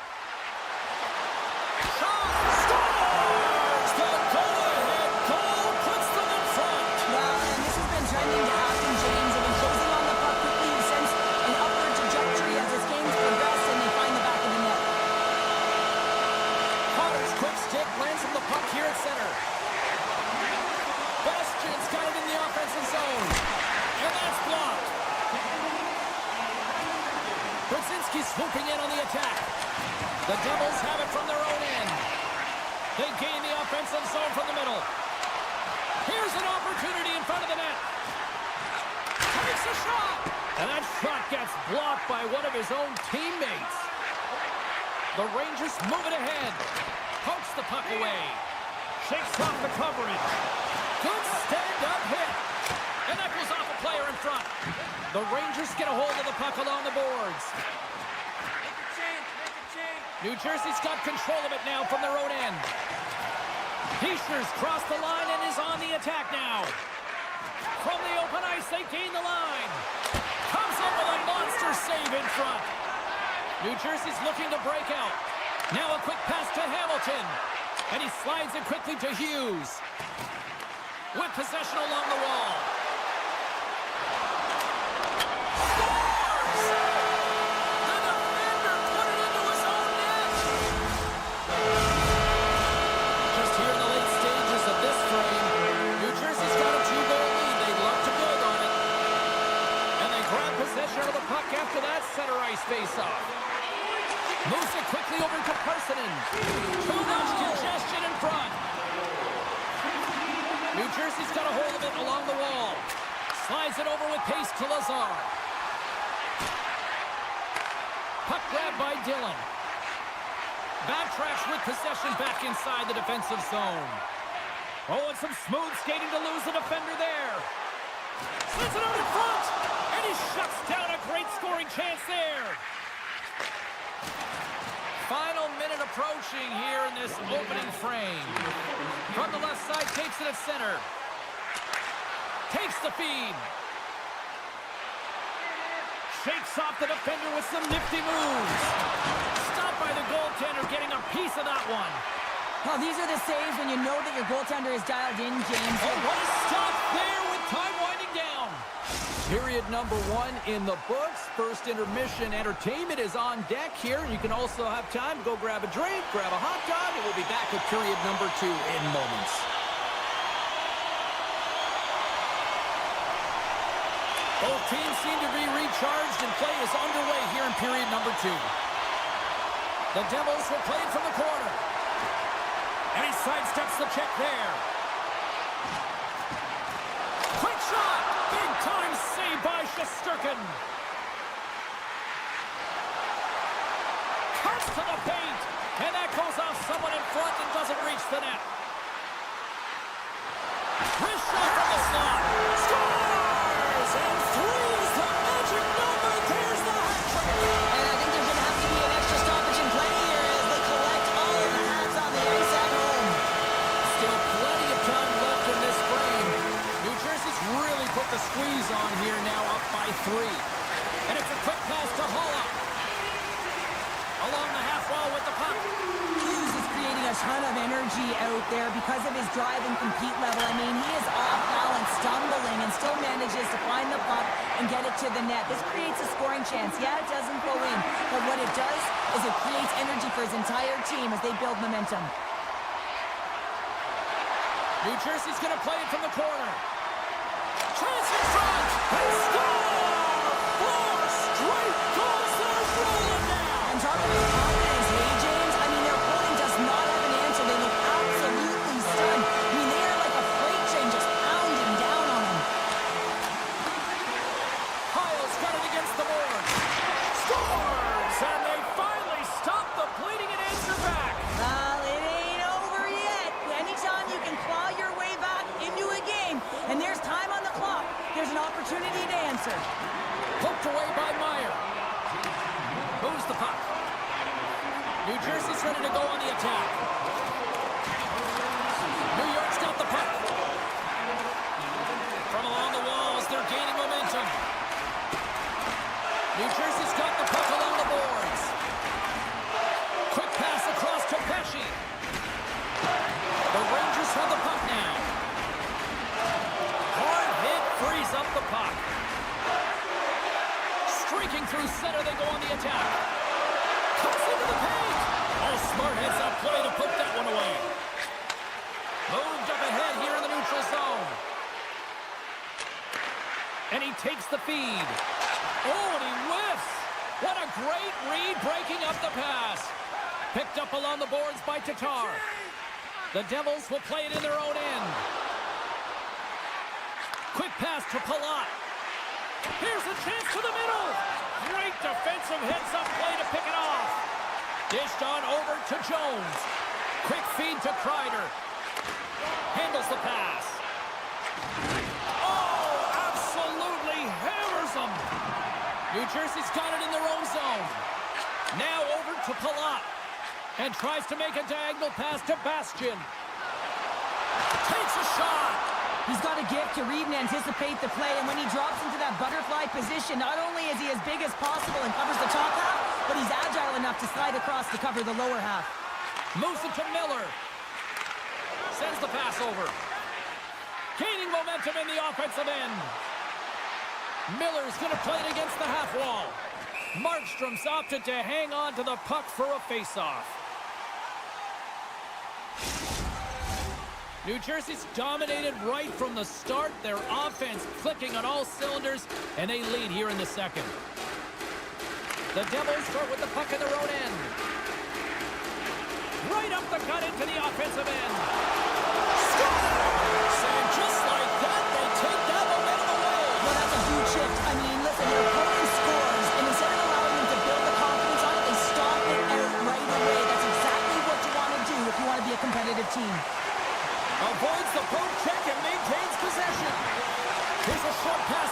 Scores! The go-ahead goal puts them in front. Well, and this has been trending to happen, James. They've been closing on the puck quickly. You sense an upward trajectory as this game's progressed, and they find the back of the net. Potter's quick stick lands from the puck here at center. Bastian's got it in the offensive zone. And that's blocked. Brzezinski's swooping in on the attack. The Devils have it from their own end. They gain the offensive zone from the middle. Here's an opportunity in front of the net. Takes a shot. And that shot gets blocked by one of his own teammates. The Rangers move it ahead. Pokes the puck away. Shakes off the coverage. Good stand-up hit. And that goes off a player in front. The Rangers get a hold of the puck along the boards. New Jersey's got control of it now from their own end. Heischer's crossed the line and is on the attack now. From the open ice, they gain the line. Comes up with a monster save in front. New Jersey's looking to break out. Now a quick pass to Hamilton. And he slides it quickly to Hughes. With possession along the wall. Possession of the puck after that center ice face-off. Moves it quickly over to Parsonen. Too much congestion in front. New Jersey's got a hold of it along the wall. Slides it over with pace to Lazar. Puck grab by Dillon. Backtracks with possession back inside the defensive zone. Oh, and some smooth skating to lose the defender there. Sends it out in front. And he shuts down a great scoring chance there. Final minute approaching here in this opening frame. From the left side, takes it at center. Takes the feed. Shakes off the defender with some nifty moves. Stopped by the goaltender, getting a piece of that one. Well, these are the saves when you know that your goaltender is dialed in, James. Oh, what a stop there with time winding down. Period number 1 in the books. First intermission entertainment is on deck here. You can also have time to go grab a drink, grab a hot dog, and we'll be back with period number 2 in moments. Both teams seem to be recharged, and play is underway here in period number 2. The Devils will play it from the corner. And he sidesteps the check there. Quick shot! Big time save by Shesterkin. Cuts to the paint. And that goes off someone in front and doesn't reach the net. Wrist shot from the slot. Scores! And 3 is the magic number. There's the hat trick. And I think there's going to have to be an extra stoppage in play here as they collect all of the hats on the ice at home. Still plenty of time left in this frame. New Jersey's really put the squeeze on here now, up by 3. And it's a quick pass to Holla. Along the half wall with the puck. Hughes is creating a ton of energy out there because of his drive and compete level. I mean, he is off balance, stumbling, and still manages to find the puck and get it to the net. This creates a scoring chance. Yeah, it doesn't go in, but what it does is it creates energy for his entire team as they build momentum. New Jersey's going to play it from the corner. Chance in front. And score! 4 straight goals that are rolling now. And talk about confidence, hey, James? I mean, their opponent does not have an answer. They look absolutely stunned. I mean, they are like a freight train just pounding down on them. Hyle's got it against the board. Scores! And they finally stop the bleeding and answer back. Well, it ain't over yet. Anytime you can claw your way back into a game, and there's time on the clock, there's an opportunity to answer. Poked away by Meyer. Moves the puck. New Jersey's ready to go on the attack. New York's got the puck. From along the walls, they're gaining momentum. New Jersey's got the puck along the boards. Quick pass across to Pesci. The Rangers have the puck now. Hard hit frees up the puck. Streaking through center, they go on the attack. Cuts into the paint. Oh, smart heads up play to put that one away. Moved up ahead here in the neutral zone. And he takes the feed. Oh, and he whiffs. What a great read breaking up the pass. Picked up along the boards by Tatar. The Devils will play it in their own end. Quick pass to Palat. Here's a chance to the middle. Great defensive heads-up play to pick it off. Dished on over to Jones. Quick feed to Kreider. Handles the pass. Oh, absolutely hammers them. New Jersey's got it in their own zone. Now over to Palat. And tries to make a diagonal pass to Bastian. Takes a shot. He's got a gift to read and anticipate the play, and when he drops into that butterfly position, not only is he as big as possible and covers the top half, but he's agile enough to slide across to cover the lower half. Moves it to Miller. Sends the pass over. Gaining momentum in the offensive end. Miller's going to play it against the half wall. Markstrom's opted to hang on to the puck for a faceoff. New Jersey's dominated right from the start. Their offense clicking on all cylinders, and they lead here in the second. The Devils start with the puck in their own end. Right up the gut into the offensive end. Scores! And just like that, they take that momentum away. Well, that's a huge shift. I mean, listen, their opponent scores, and instead of allowing them to build the confidence on it, they stop it out right away. That's exactly what you want to do if you want to be a competitive team. Avoids the poke check and maintains possession. Here's a short pass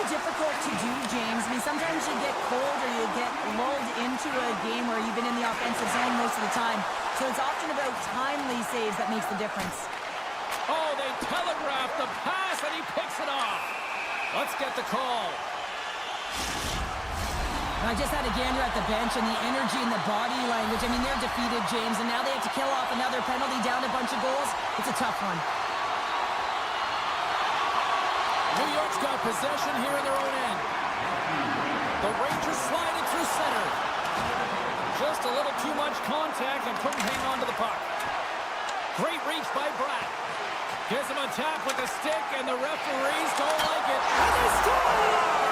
difficult to do, James. I mean, sometimes you get cold or you get lulled into a game where you've been in the offensive zone most of the time. So it's often about timely saves that makes the difference. Oh, they telegraphed the pass, and he picks it off. Let's get the call. I just had a gander at the bench, and the energy and the body language, I mean, they're defeated, James, and now they have to kill off another penalty, down a bunch of goals. It's a tough one. New York's got possession here in their own end. The Rangers slide it through center. Just a little too much contact and couldn't hang on to the puck. Great reach by Bratt. Gives him a tap with the stick, and the referees don't like it. And they score!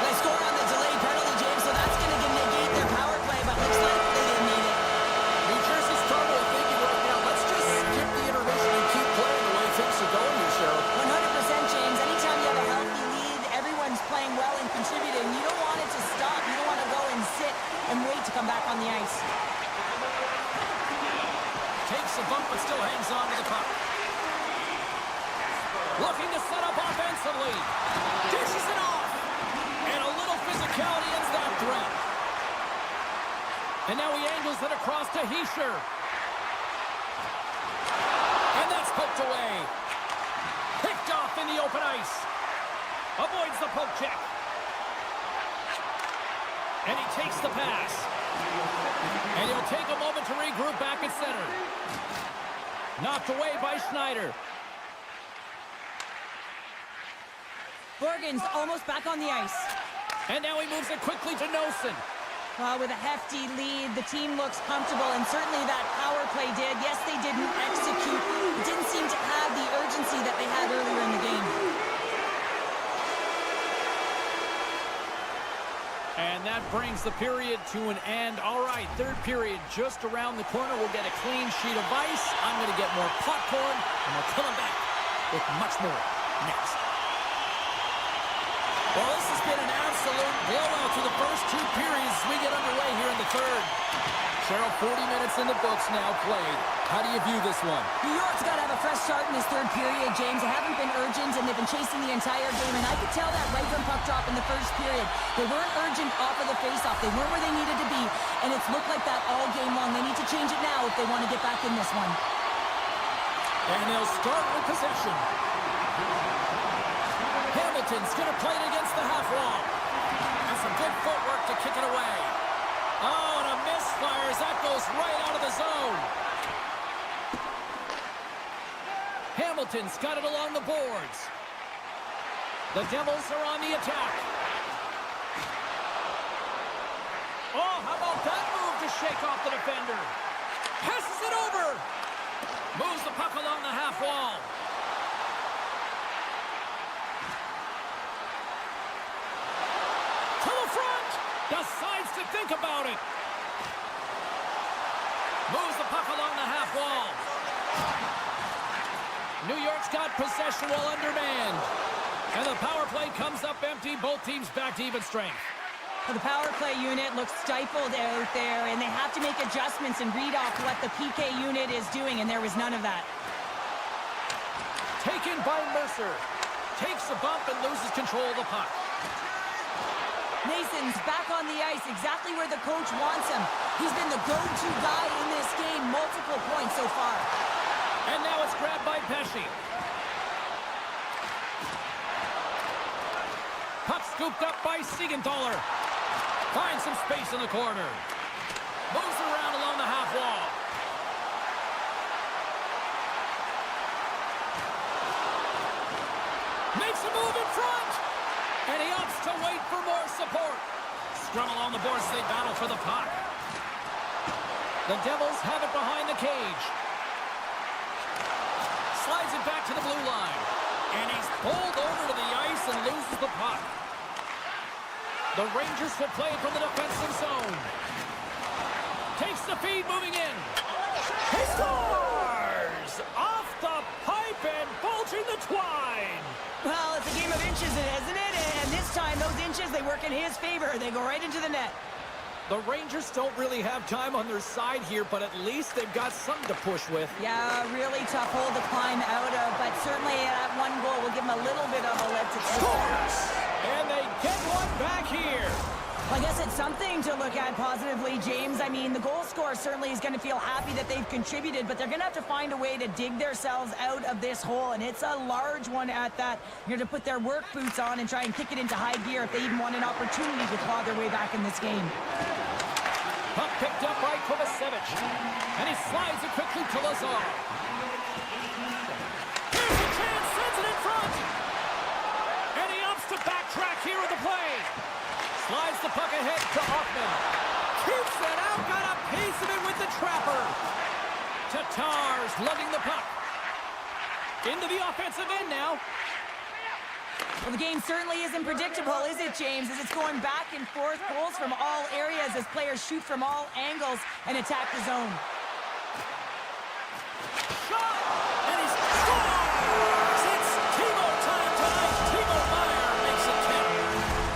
They score on the delayed penalty, James, so that's going to negate their power play, but looks like they didn't need it. New Jersey's probably thinking right now, let's just skip the intermission and keep playing the way things are going here, Cheryl. 100%, James. Anytime you have a healthy lead, everyone's playing well and contributing. You don't want it to stop. You don't want to go and sit and wait to come back on the ice. Takes a bump but still hangs on to the puck. Looking to set up offensively. Dishes it off. And a little physicality ends that threat. And now he angles it across to Heischer. And that's poked away. Picked off in the open ice. Avoids the poke check. And he takes the pass. And he'll take a moment to regroup back at center. Knocked away by Schneider. Borgen's almost back on the ice. And now he moves it quickly to Nosen. With a hefty lead, the team looks comfortable, and certainly that power play did. Yes, they didn't execute. It didn't seem to have the urgency that they had earlier in the game. And that brings the period to an end. All right, third period just around the corner. We'll get a clean sheet of ice. I'm going to get more popcorn, and we're coming back with much more next. Well, this has been an absolute blowout through the first two periods as we get underway here in the third. Cheryl, 40 minutes in the books now played. How do you view this one? New York's got to have a fresh start in this third period, James. They haven't been urgent, and they've been chasing the entire game, and I could tell that right from puck drop in the first period. They weren't urgent off of the faceoff. They weren't where they needed to be, and it's looked like that all game long. They need to change it now if they want to get back in this one. And they'll start with possession. Hamilton's going to play it against the half wall. And some good footwork to kick it away. Oh, and a misfire as that goes right out of the zone. Hamilton's got it along the boards. The Devils are on the attack. Oh, how about that move to shake off the defender? Passes it over. Moves the puck along the half wall. To the front. Decides to think about it. Moves the puck along the half wall. New York's got possession while undermanned. And the power play comes up empty. Both teams back to even strength. The power play unit looks stifled out there, and they have to make adjustments and read off what the PK unit is doing, and there was none of that. Taken by Mercer. Takes a bump and loses control of the puck. Mason's back on the ice, exactly where the coach wants him. He's been the go-to guy in this game, multiple points so far. And now it's grabbed by Pesci. Puck scooped up by Siegenthaler. Finds some space in the corner. Moves around along the half wall. Makes a move in front. And he opts to wait for more support. Scrum along the boards as they battle for the puck. The Devils have it behind the cage. Slides it back to the blue line. And he's pulled over to the ice and loses the puck. The Rangers will play from the defensive zone. Takes the feed, moving in. He scores! Off the pipe and bulging the twine. Well, it's a game of inches, isn't it? And this time, those inches, they work in his favor. They go right into the net. The Rangers don't really have time on their side here, but at least they've got something to push with. Yeah, really tough hole to climb out of, but certainly that one goal will give him a little bit of a lift. Scores! get one back here. I guess it's something to look at positively, James. I mean, the goal scorer certainly is going to feel happy that they've contributed, but they're going to have to find a way to dig themselves out of this hole, and it's a large one at that. You're going to put their work boots on and try and kick it into high gear if they even want an opportunity to claw their way back in this game. Puck picked up by Kovacevic, and he slides it quickly to Lazar. Here's a chance, sends it in front. And he opts to backtrack here with the play. Slides the puck ahead to Hoffman. Keeps it out, got a piece of it with the trapper. Tatar's lugging the puck. Into the offensive end now. Well, the game certainly isn't predictable, is it, James? As it's going back and forth, goals from all areas as players shoot from all angles and attack the zone. Shot! And he scores! It's Timo time tonight. Timo Meier makes it 10.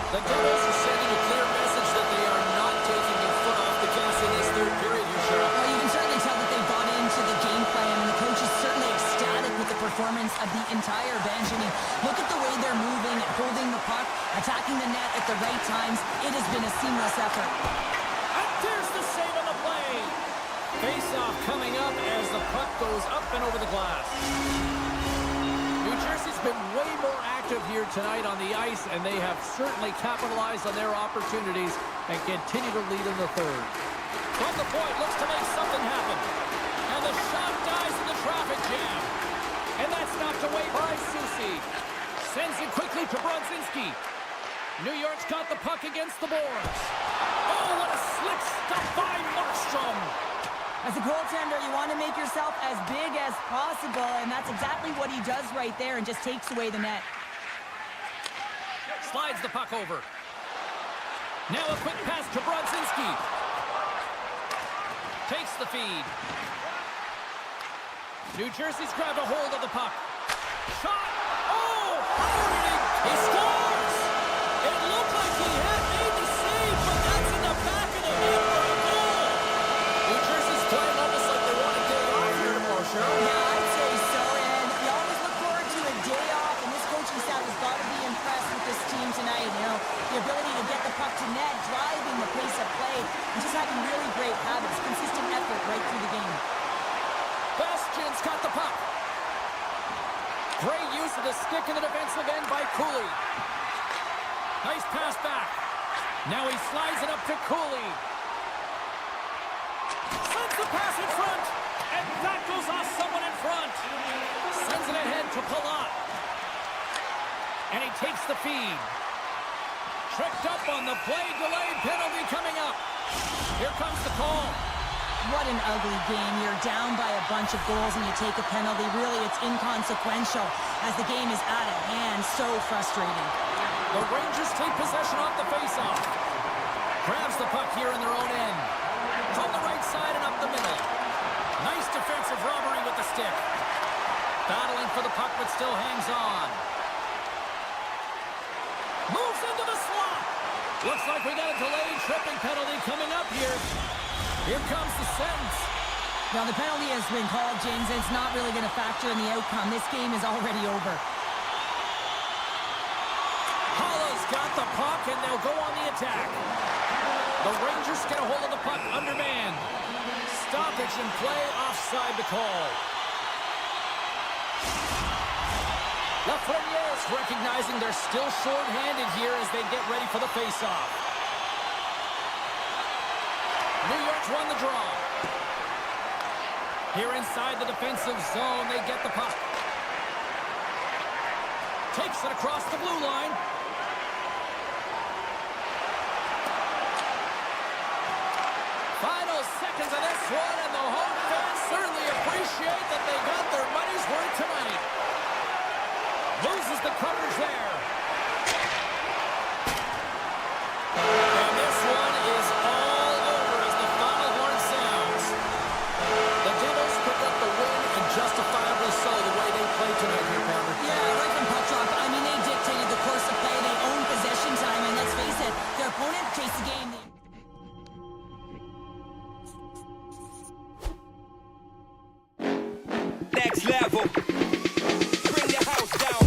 The Devils are sending a clear message that they are not taking their foot off the gas in this third period here, Cheryl. Well, you can certainly tell that they bought into the game plan, and the coach is certainly ecstatic with the performance of the entire bench. I mean, look at the way they're moving, holding the puck, attacking the net at the right times. It has been a seamless effort. And there's the save on the play. Face-off coming up as the puck goes up and over the glass. New Jersey's been way more active here tonight on the ice, and they have certainly capitalized on their opportunities and continue to lead in the third. From the point, looks to make something happen. And the shot dies in the traffic jam. And that's knocked away by Soucy. Sends it quickly to Brodzinski. New York's got the puck against the boards. Oh, what a slick stop by Markstrom. As a goaltender, you want to make yourself as big as possible, and that's exactly what he does right there and just takes away the net. Slides the puck over. Now a quick pass to Brodzinski. Takes the feed. New Jersey's grabbed a hold of the puck. Shot! Oh! He scores! It looked like he had made the save, but that's in the back of the net for a goal. New Jersey's playing almost like they want a day off here tomorrow, Cheryl. Yeah, I'd say so, and you always look forward to a day off, and this coaching staff has got to be impressed with this team tonight. You know, the ability to get the puck to net, driving the pace of play, and just having really great habits, consistent effort right through the game. Bastian's got the puck. Great use of the stick in the defensive end by Cooley. Nice pass back. Now he slides it up to Cooley. Sends the pass in front. And that goes off someone in front. Sends it ahead to Palat. And he takes the feed. Tripped up on the play. Delayed penalty coming up. Here comes the call. What an ugly game. You're down by a bunch of goals and you take a penalty. Really, it's inconsequential as the game is out of hand. So frustrating. The Rangers take possession off the faceoff. Grabs the puck here in their own end. From the right side and up the middle. Nice defensive robbery with the stick. Battling for the puck but still hangs on. Moves into the slot. Looks like we got a delayed tripping penalty coming up here. Here comes the sentence. Now, the penalty has been called, James, and it's not really going to factor in the outcome. This game is already over. Holla's got the puck, and they'll go on the attack. The Rangers get a hold of the puck undermanned. Stoppage in play, offside the call. Lafreniere recognizing they're still short-handed here as they get ready for the face-off. New York's won the draw. Here inside the defensive zone, they get the puck. Takes it across the blue line. Final seconds of this one, and the home fans certainly appreciate that they got their money's worth tonight. Loses the coverage there. And this one is all over as the final horn sounds. The Devils pick up the win, and justifiably so, the way they played tonight here, Pounder. Yeah, right from puck drop. I mean, they dictated the course of play. They owned possession time, and let's face it, their opponent chased the game. Next level. Bring the house down.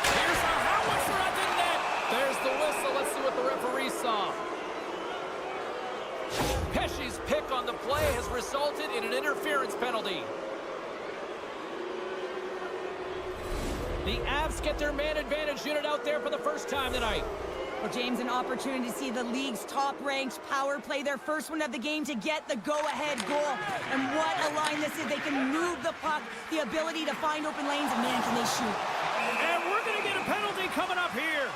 Here's a howitzer at the net. There's the whistle. Let's see what the referee saw. Pesci's pick on the play has resulted in an interference penalty. The Avs get their man advantage unit out there for the first time tonight. Well, James, an opportunity to see the league's top-ranked power play their first one of the game to get the go-ahead goal. And what a line this is. They can move the puck, the ability to find open lanes, and man, can they shoot. And we're going to get a penalty coming up here.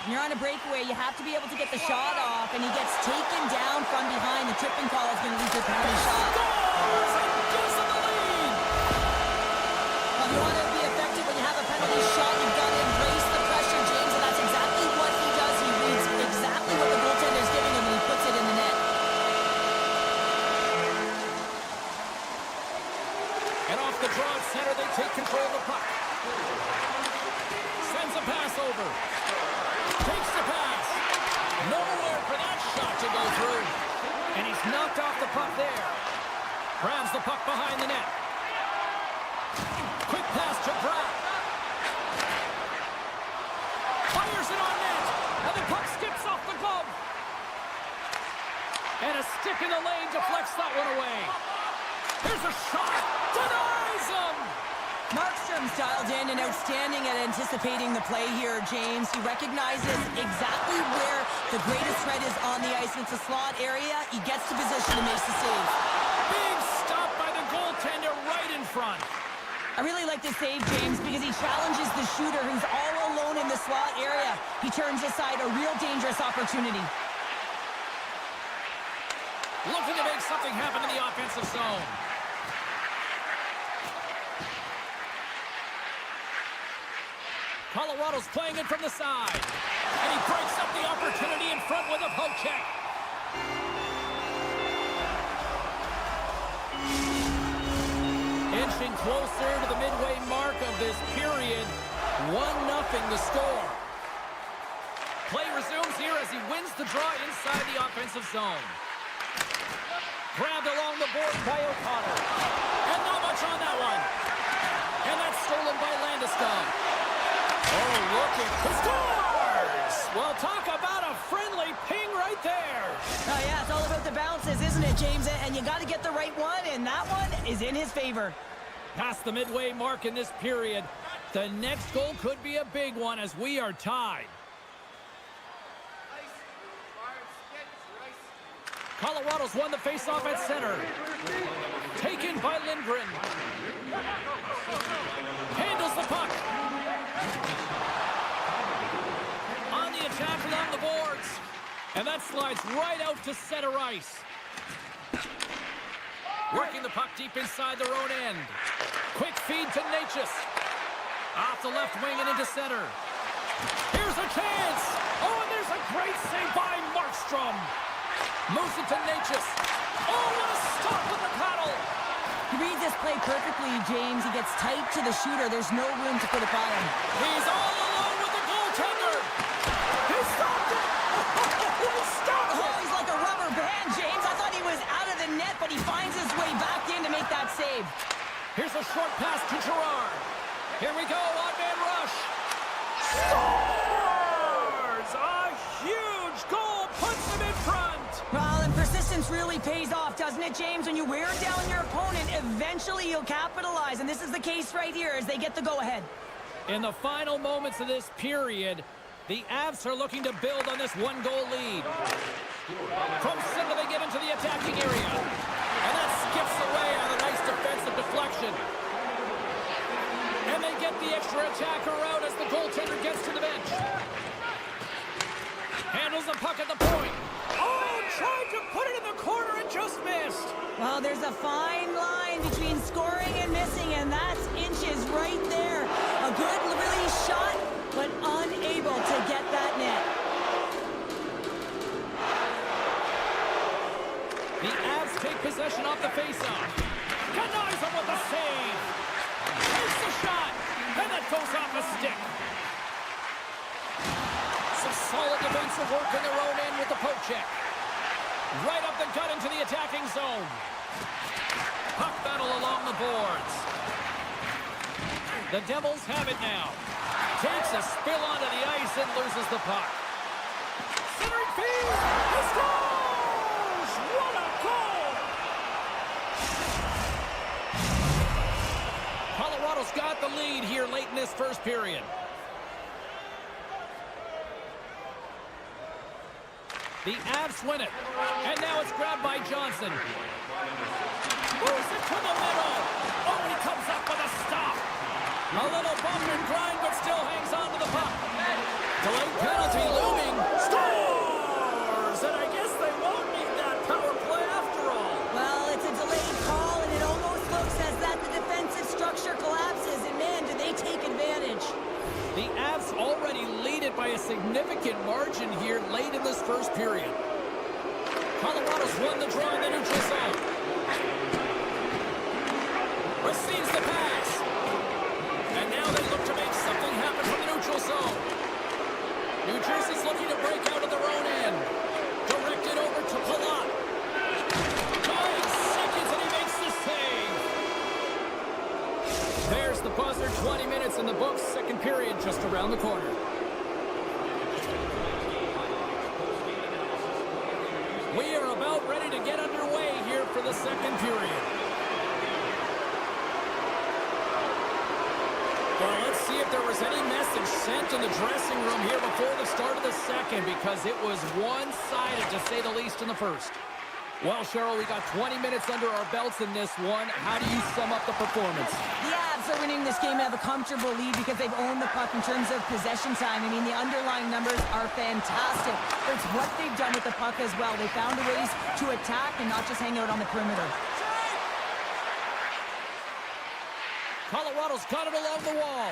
When you're on a breakaway, you have to be able to get the shot off, and he gets taken down from behind. The tripping call is going to lead to a penalty shot. Scores and gives them the lead. Well, if you want to be effective when you have a penalty shot, you've got to embrace the pressure, James, and that's exactly what he does. He reads exactly what the goaltender is giving him, and he puts it in the net. And off the draw at center, they take control of the puck. Sends a pass over. Takes the pass. Nowhere for that shot to go through. And he's knocked off the puck there. Grabs the puck behind the net. Quick pass to Pratt. Fires it on net. And the puck skips off the glove. And a stick in the lane deflects that one away. Here's a shot. Denies him. Markstrom's dialed in and outstanding at anticipating the play here, James. He recognizes exactly where the greatest threat is on the ice. It's a slot area. He gets to position and makes the save. Big stop by the goaltender right in front. I really like this save, James, because he challenges the shooter who's all alone in the slot area. He turns aside a real dangerous opportunity. Looking to make something happen in the offensive zone. Colorado's playing it from the side. And he breaks up the opportunity in front with a poke check. Inching closer to the midway mark of this period. 1-0 the score. Play resumes here as he wins the draw inside the offensive zone. Grabbed along the board by O'Connor. And not much on that one. And that's stolen by Landeskog. Oh, looking. He scores! Well, talk about a friendly ping right there. Oh, yeah, it's all about the bounces, isn't it, James? And you got to get the right one, and that one is in his favor. Past the midway mark in this period. The next goal could be a big one as we are tied. Colorado's won the faceoff at center. Taken by Lindgren. Handles the puck. On the attack along the boards. And that slides right out to center ice. Working the puck deep inside their own end. Quick feed to Natchez. Off the left wing and into center. Here's a chance. Oh, and there's a great save by Markstrom. Moves it to Natchez. Oh, what a stop with the paddle. He reads this play perfectly, James. He gets tight to the shooter. There's no room to put it by him. He's all alone with the goaltender. He stopped it. He stopped it. Oh, he's like a rubber band, James. I thought he was out of the net, but he finds his way back in to make that save. Here's a short pass to Gerard. Here we go, one-man rush. Scores! A huge goal puts him in front. Well, and persistence really pays off, doesn't it, James? When you wear down your opponent, eventually you'll capitalize. And this is the case right here as they get the go-ahead. In the final moments of this period, the Avs are looking to build on this one-goal lead. From center, they get into the attacking area. And that skips away on a nice defensive deflection. And they get the extra attacker out as the goaltender gets to the bench. Handles the puck at the point. Oh, tried to put it in the corner and just missed. Well, there's a fine line between scoring and missing, and that's inches right there. A good release shot, but unable to get that net. The Avs take possession off the faceoff. Denies him with the save. Takes the shot, and that goes off a stick. Some solid defensive work in their own end with the poke check. Right up the gut into the attacking zone. Puck battle along the boards. The Devils have it now. Takes a spill onto the ice and loses the puck. Centering feed. He scores! What a goal! Colorado's got the lead here late in this first period. The Avs win it. And now it's grabbed by Johnson. Moves it to the middle. Oh, he comes up with a stop. A little bump and grind, but still hangs on to the puck. Delayed penalty looming. Scores! And I guess they won't need that power play after all. Well, it's a delayed call, and it almost looks as that the defensive structure collapses. And man, do they take advantage. The Avs already lead it by a significant margin here late in this first period. Colorado's won the draw in the neutral zone. Receives the pass. And now they look to make something happen from the neutral zone. New Jersey's looking to break out of their own end. Directed over to Palat. 9 seconds and he makes the save. There's the buzzer. 20 minutes in the books. Second period just around the corner. We are about ready to get underway here for the second period. Well, let's see if there was any message sent in the dressing room here before the start of the second, because it was one-sided, to say the least, in the first. Well, Cheryl, we got 20 minutes under our belts in this one. How do you sum up the performance? The Avs are winning this game. They have a comfortable lead because they've owned the puck in terms of possession time. I mean, the underlying numbers are fantastic. It's what they've done with the puck as well. They found ways to attack and not just hang out on the perimeter. Colorado's got it along the wall.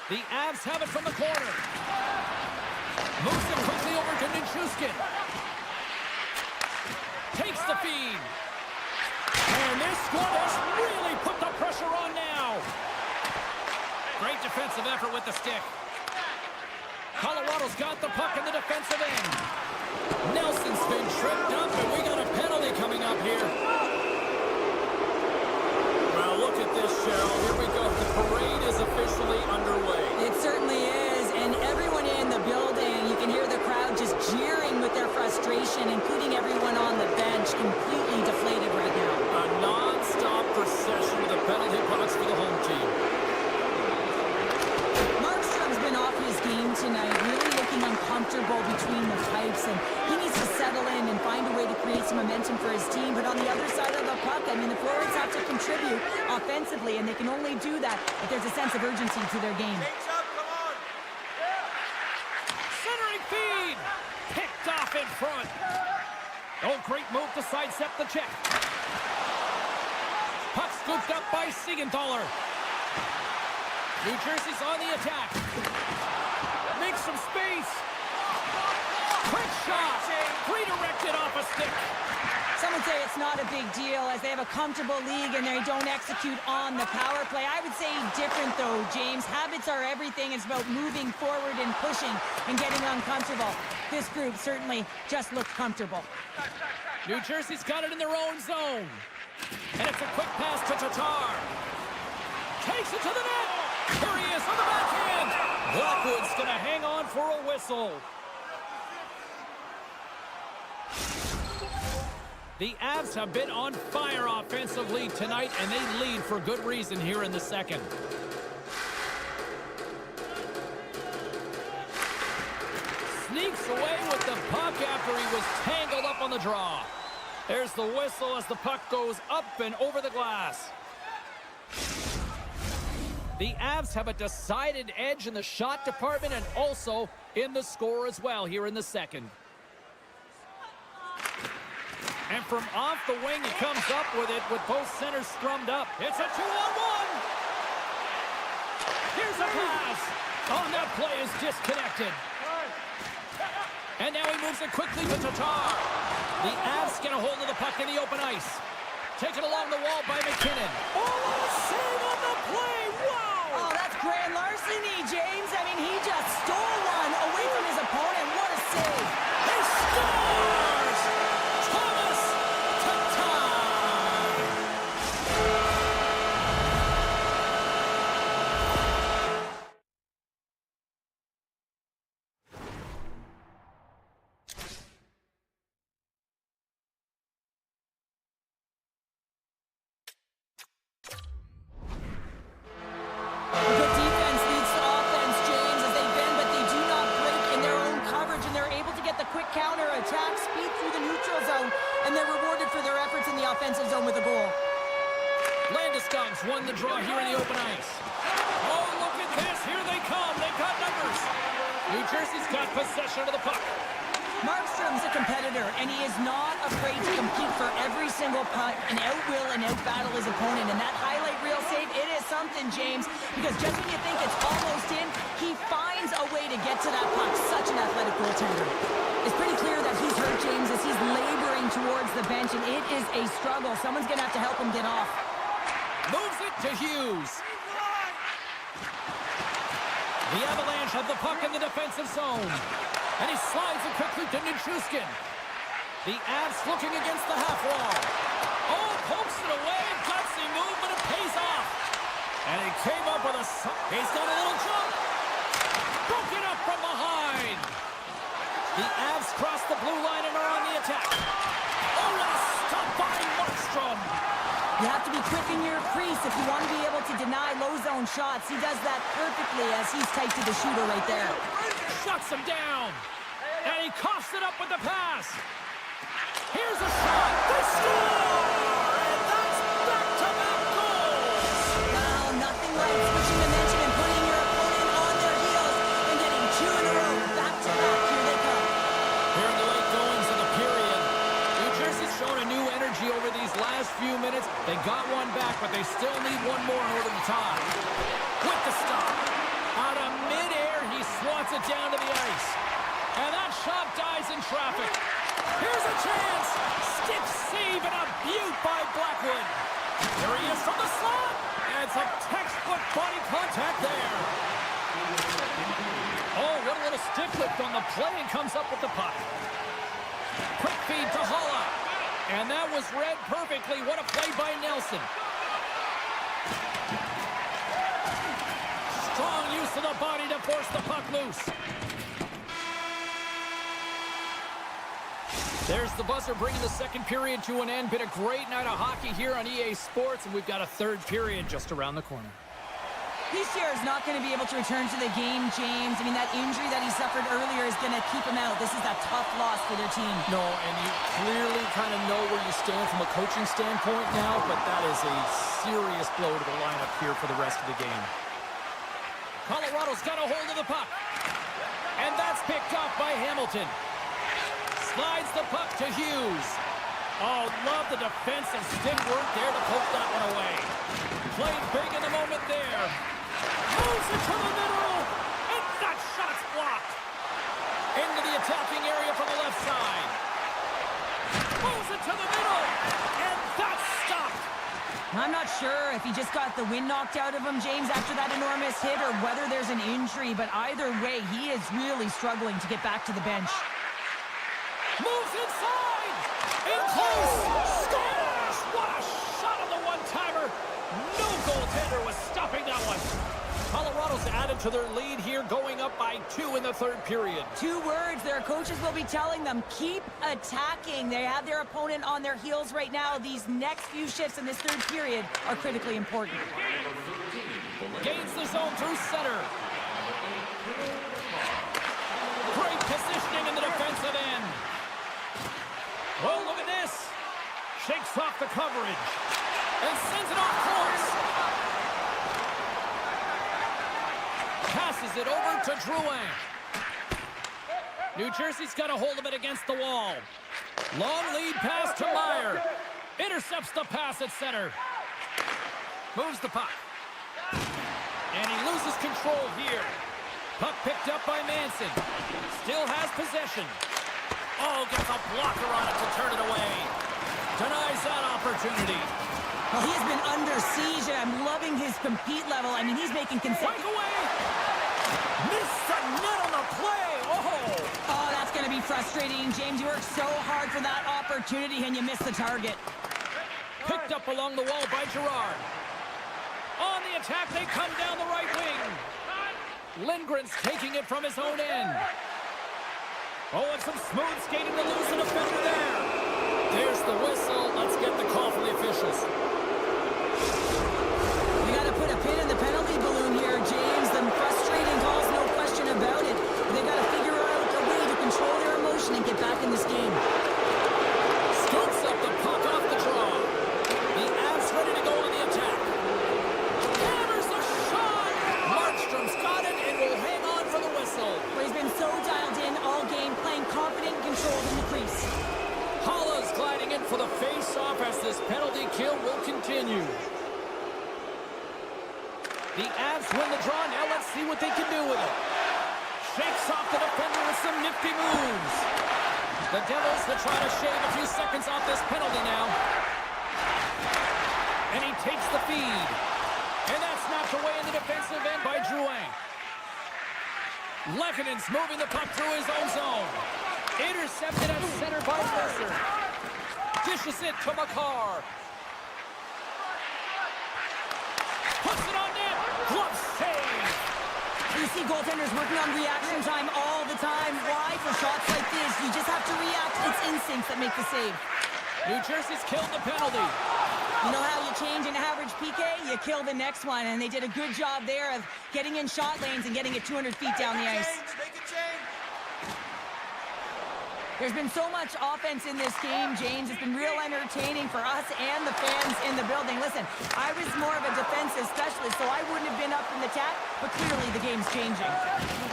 The Avs have it from the corner. Moves it quickly over to Nichushkin. Takes the feed. And this squad has really put the pressure on now. Great defensive effort with the stick. Colorado's got the puck in the defensive end. Nelson's been tripped up, and we got a penalty coming up here. Well, look at this, Cheryl. Here we go. The parade is officially underway. It certainly is, and everyone in the building, you can hear the crowd just jeering with their frustration, including everyone on the bench, completely deflated right now. A non-stop procession to the penalty box for the home team. Markstrom's been off his game tonight, really looking uncomfortable between the pipes, and he needs to settle in and find a way to create some momentum for his team. But on the other side of the puck, I mean, the forwards have to contribute offensively, and they can only do that if there's a sense of urgency to their game. Centering feed! Picked off in front. Oh, great move to sidestep the check. Puck scooped up by Siegenthaler. New Jersey's on the attack. Makes some space. Quick shot. Redirected off a stick. Some would say it's not a big deal as they have a comfortable league and they don't execute on the power play. I would say different though, James. Habits are everything. It's about moving forward and pushing and getting uncomfortable. This group certainly just looked comfortable. New Jersey's got it in their own zone. And it's a quick pass to Tatar. Takes it to the net. Here he is on the backhand. Blackwood's going to hang on for a whistle. The Avs have been on fire offensively tonight, and they lead for good reason here in the second. Sneaks away with the puck after he was tangled up on the draw. There's the whistle as the puck goes up and over the glass. The Avs have a decided edge in the shot department and also in the score as well here in the second. And from off the wing, he comes up with it with both centers scrummed up. It's a 2-on-1. Here's a pass. Oh, that play is disconnected. And now he moves it quickly to Tatar. The Avs get a hold of the puck in the open ice. Taken along the wall by McKinnon. Oh, what a save on the play. Wow. Oh, that's grand larceny, James. I mean, he just stole one away from his opponent. What a save. He scores! Thomas Tatar! the draw here in the open ice. Oh, look at this. Here they come. They've got numbers. New Jersey's got possession of the puck. Markstrom's a competitor, and he is not afraid to compete for every single puck and outwill and outbattle his opponent. And that highlight reel save, it is something, James, because just when you think it's almost in, he finds a way to get to that puck. Such an athletic goaltender. It's pretty clear that he's hurt, James, as he's laboring towards the bench, and it is a struggle. Someone's going to have to help him get off. Moves it to Hughes. The Avalanche have the puck in the defensive zone. And he slides it quickly to Nichushkin. The Avs looking against the half wall. Oh, pokes it away. Gutsy move, but it pays off. And he came up with a... He's got a little jump. Broken up from behind. The Avs cross the blue line and are on the attack. Oh, what a stop by Markstrom. You have to be quick in your crease if you want to be able to deny low zone shots. He does that perfectly as he's tight to the shooter right there. Shuts him down. And he coughs it up with the pass. Here's a shot. They score! And that's back-to-back goals. Well, nothing like switching dimension and putting your opponent on their heels and getting two in a row. Back-to-back. Here they come. Here in the late goings of the period. New Jersey's shown a new energy over these last few minutes. They got one back, but they still need one more in order to tie. With the stop. Out of midair, he swats it down to the ice. And that shot dies in traffic. Here's a chance. Stiff save and a beaut by Blackwood. There he is from the slot. And some textbook body contact there. Oh, what a little stick lift on the play, and comes up with the puck. Quick feed to Holla. And that was read perfectly. What a play by Nelson. Strong use of the body to force the puck loose. There's the buzzer bringing the second period to an end. Been a great night of hockey here on EA Sports, and we've got a third period just around the corner. Hischier is not going to be able to return to the game, James. I mean, that injury that he suffered earlier is going to keep him out. This is a tough loss for their team. No, and you clearly kind of know where you stand from a coaching standpoint now, but that is a serious blow to the lineup here for the rest of the game. Colorado's got a hold of the puck. And that's picked off by Hamilton. Slides the puck to Hughes. Oh, love the defensive stick work there to poke that one away. Played big in the moment there. Moves it to the middle. And that shot's blocked. Into the attacking area from the left side. Moves it to the middle. And that's stopped. I'm not sure if he just got the wind knocked out of him, James, after that enormous hit, or whether there's an injury. But either way, he is really struggling to get back to the bench. Moves inside. In close. Scores. What a shot on the one-timer. No goaltender was stopping that one. Colorado's added to their lead here, going up by 2 in the third period. 2 words their coaches will be telling them: keep attacking. They have their opponent on their heels right now. These next few shifts in this third period are critically important. Gains the zone through center. Great positioning in the defensive end. Oh, look at this. Shakes off the coverage. And sends it off course. Passes it over to Drouin. New Jersey's got a hold of it against the wall. Long lead pass to Meyer. Intercepts the pass at center. Moves the puck. And he loses control here. Puck picked up by Manson. Still has possession. Oh, gets a blocker on it to turn it away. Denies that opportunity. Well, he has been under siege, and I'm loving his compete level. I mean, he's making consecutive... Breakaway! Missed the net on the play! Oh, that's going to be frustrating, James. You worked so hard for that opportunity, and you missed the target. Picked up along the wall by Girard. On the attack, they come down the right wing. Lindgren's taking it from his own end. Oh, and some smooth skating to lose an defender there. There's the whistle. Let's get the call from the officials. You got to put a pin in the penalty balloon here, James. The frustrating calls, no question about it. They got to figure out a way to control their emotion and get back in this game. Scoops up the puck off the draw. The Avs ready to go on the attack. face-off as this penalty kill will continue. The Avs win the draw. Now let's see what they can do with it. Shakes off the defender with some nifty moves. The Devils will try to shave a few seconds off this penalty now. And he takes the feed. And that's knocked away in the defensive end by Drouin. Lehkonen's moving the puck through his own zone. Intercepted at center by Mercer. Dishes it to Makar. Puts it on net. Glove save. You see goaltenders working on reaction time all the time. Why? For shots like this, you just have to react. It's instincts that make the save. New Jersey's killed the penalty. You know how you change an average PK? You kill the next one, and they did a good job there of getting in shot lanes and getting it 200 feet down the ice. There's been so much offense in this game, James. It's been real entertaining for us and the fans in the building. Listen, I was more of a defensive specialist, so I wouldn't have been up in the attack, but clearly the game's changing.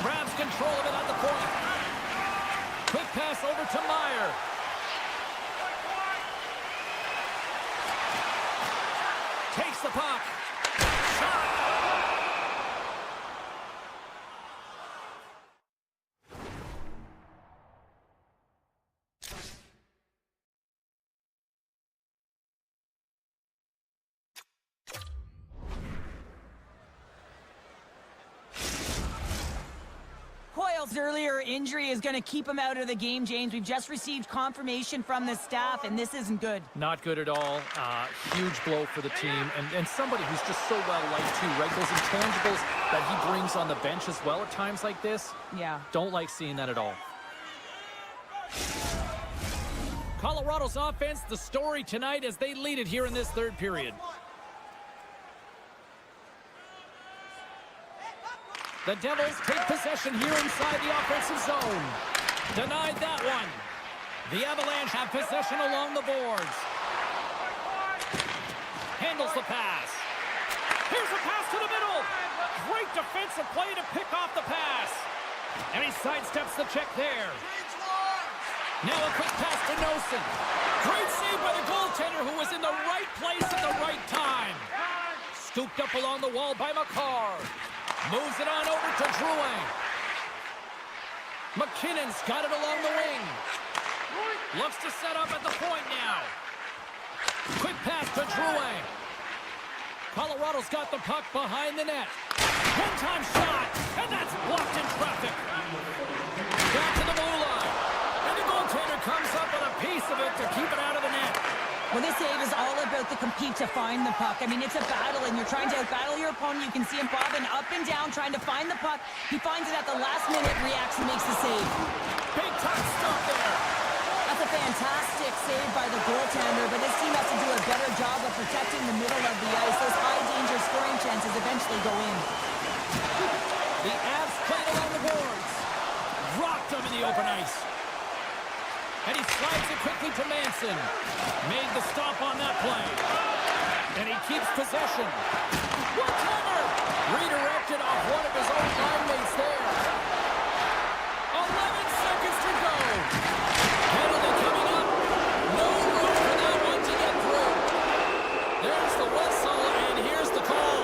Grabs control of it at the point. Quick pass over to Meyer. Takes the puck. Shot! Coyle's earlier injury is going to keep him out of the game, James. We've just received confirmation from the staff, and this isn't good. Not good at all. Huge blow for the team. And somebody who's just so well-liked, too, right? Those intangibles that he brings on the bench as well at times like this. Yeah. Don't like seeing that at all. Colorado's offense, the story tonight as they lead it here in this third period. The Devils take possession here inside the offensive zone. Denied that one. The Avalanche have possession along the boards. Handles the pass. Here's a pass to the middle. Great defensive play to pick off the pass. And he sidesteps the check there. Now a quick pass to Nosen. Great save by the goaltender who was in the right place at the right time. Scooped up along the wall by Makar. Moves it on over to Drouin. McKinnon's got it along the wing. Looks to set up at the point now. Quick pass to Drouin. Colorado's got the puck behind the net. One-time shot, and that's blocked in traffic. Back to the blue line. And the goaltender comes up with a piece of it to keep it out of the net. Well, this save is all about the compete to find the puck. I mean, it's a battle, and you're trying to outbattle your opponent. You can see him bobbing up and down, trying to find the puck. He finds it at the last minute, reacts and makes the save. Big time stop there. That's a fantastic save by the goaltender, but this team has to do a better job of protecting the middle of the ice. Those high-danger scoring chances eventually go in. The Avs played along the boards. Rocked them in the open ice. And he slides it quickly to Manson. Made the stop on that play. And he keeps possession. One-timer! Redirected off one of his own line mates there. 11 seconds to go. Penalty coming up. No room for that one to get through. There's the whistle, and here's the call.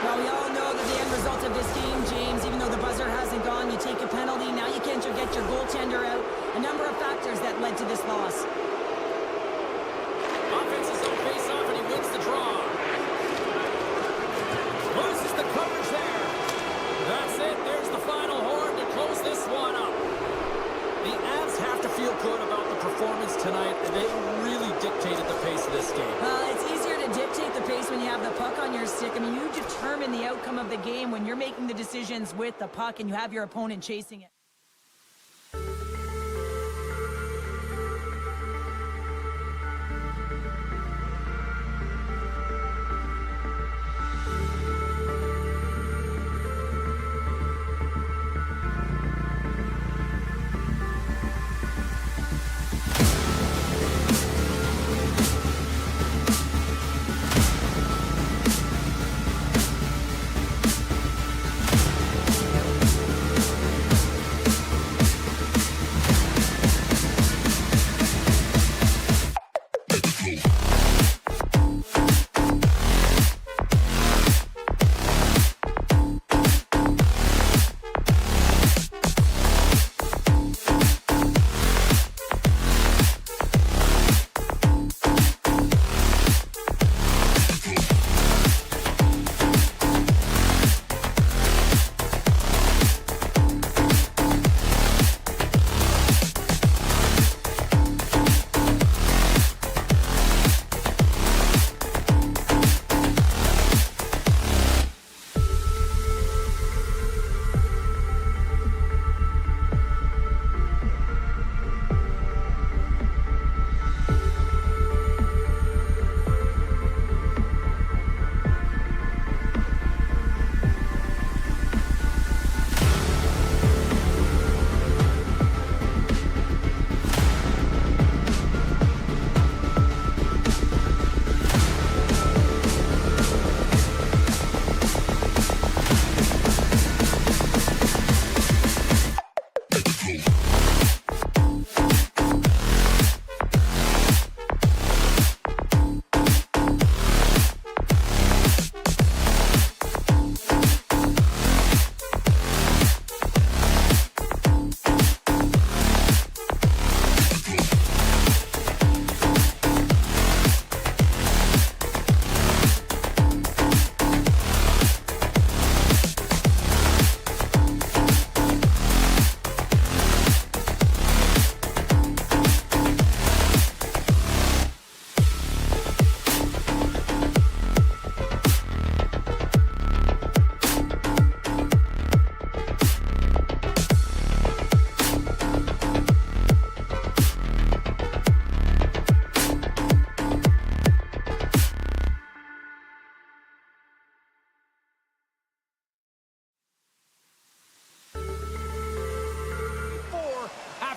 Well, we all know that the end result of this game, James, even though the buzzer hasn't gone, you take a penalty. Now you can't get your goaltender out. A number of factors that led to this loss. Offense is on face-off, and he wins the draw. Loses the coverage there. That's it. There's the final horn to close this one up. The Avs have to feel good about the performance tonight. They really dictated the pace of this game. It's easier to dictate the pace when you have the puck on your stick. I mean, you determine the outcome of the game when you're making the decisions with the puck and you have your opponent chasing it.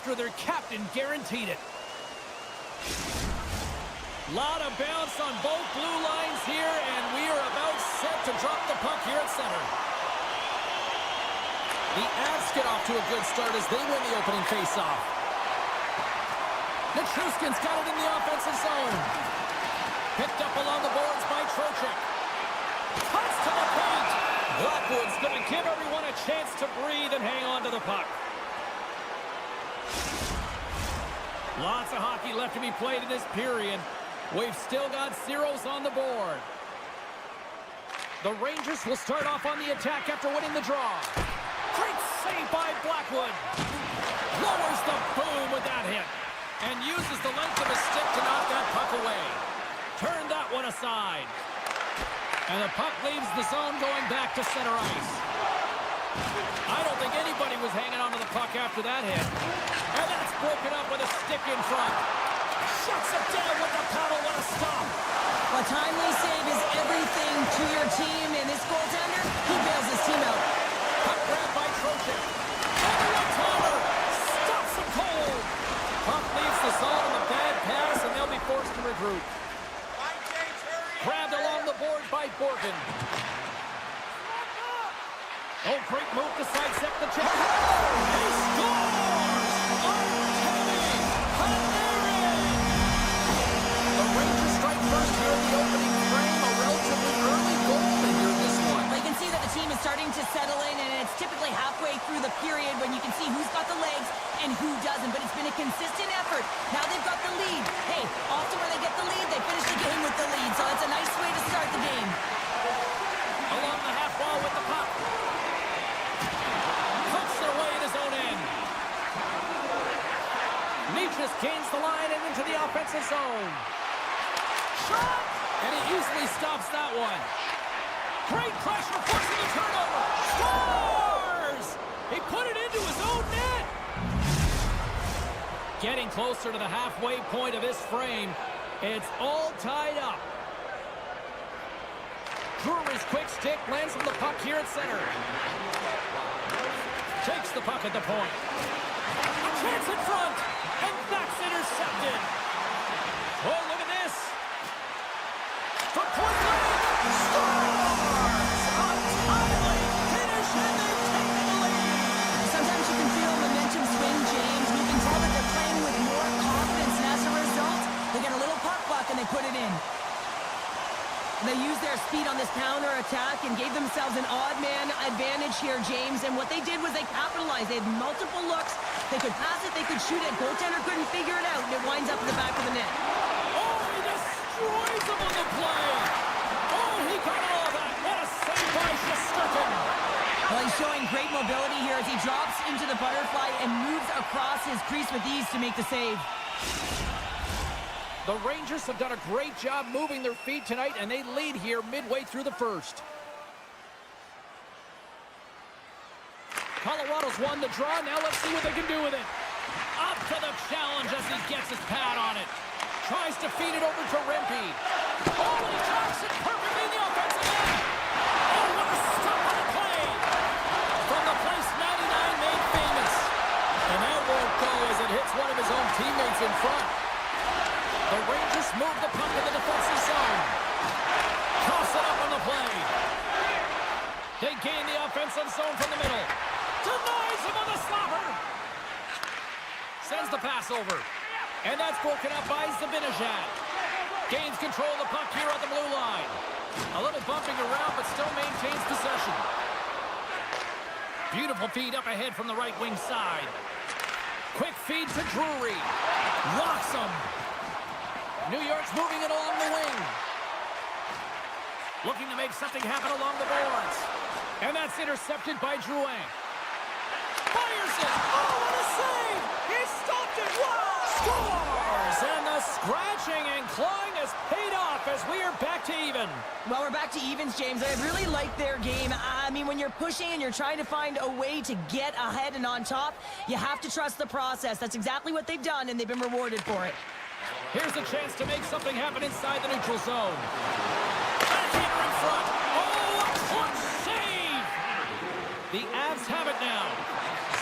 after their captain guaranteed it. Lot of bounce on both blue lines here, and we are about set to drop the puck here at center. The Avs get off to a good start as they win the opening faceoff. Nichushkin's got it in the offensive zone. Picked up along the boards by Trocheck. Cuts to the paint. Blackwood's going to give everyone a chance to breathe and hang on to the puck. Lots of hockey left to be played in this period. We've still got zeros on the board. The Rangers will start off on the attack after winning the draw. Great save by Blackwood. Lowers the boom with that hit. And uses the length of his stick to knock that puck away. Turn that one aside. And the puck leaves the zone going back to center ice. I don't think anybody was hanging onto the puck after that hit. And that's broken up with a stick in front. Shuts it down with the paddle. What a stop. A timely save is everything to your team, and this goaltender, he bails his team out. Puck grabbed by Trocheck. And the one-timer stops him cold. Puck leaves the zone with a bad pass, and they'll be forced to regroup. Grabbed along the board by Borgen. Oh, great move to sidestep the check. He scores! Artemi Panarin! The Rangers strike first here in the opening frame. A relatively early goal to hear this one. Well, you can see that the team is starting to settle in, and it's typically halfway through the period when you can see who's got the legs and who doesn't. But it's been a consistent effort. Now they've got the lead. Hey, often when they get the lead, they finish the game with the lead. So it's a nice way to start the game. Along the half wall with the puck. Puts it away in his own end. Nichus gains the line and into the offensive zone. Shot! And he easily stops that one. Great pressure, forcing the turnover. Scores! He put it into his own net. Getting closer to the halfway point of this frame. It's all tied up. Drury's quick stick lands on the puck here at center. Takes the puck at the point. A chance in front, and that's intercepted. Oh, look at this. From point blank, scores! A timely finish, and they've taken the lead. Sometimes you can feel momentum swing, James. You can tell that they're playing with more confidence, and as a result, they get a little puck luck and they put it in. They used their speed on this counter attack and gave themselves an odd man advantage here, James. And what they did was they capitalized. They had multiple looks. They could pass it, they could shoot it. Goaltender couldn't figure it out, and it winds up in the back of the net. Oh, he destroys him on the play. Oh, he got all that. What a save by Shesterkin. Well, he's showing great mobility here as he drops into the butterfly and moves across his crease with ease to make the save. The Rangers have done a great job moving their feet tonight, and they lead here midway through the first. Colorado's won the draw. Now let's see what they can do with it. Up to the challenge as he gets his pad on it. Tries to feed it over to Rempe. Oh, he tracks it perfectly in the offensive end. Oh, what a stop on the play. From the place 99 made famous. And that won't go as it hits one of his own teammates in front. The Rangers move the puck in the defensive zone. Toss it up on the play. They gain the offensive zone from the middle. Denies him on the slapper. Sends the pass over. And that's broken up by Zibanejad. Gains control of the puck here at the blue line. A little bumping around, but still maintains possession. Beautiful feed up ahead from the right wing side. Quick feed to Drury. Locks him. New York's moving it along the wing. Looking to make something happen along the boards. And that's intercepted by Drouin. Fires it. Oh, what a save! He stopped it. Wow! Scores! And the scratching and clawing has paid off as we are back to even. Well, we're back to evens, James. I really like their game. I mean, when you're pushing and you're trying to find a way to get ahead and on top, you have to trust the process. That's exactly what they've done, and they've been rewarded for it. Here's a chance to make something happen inside the neutral zone. Backhander in front. Oh, a clutch save! The Avs have it now.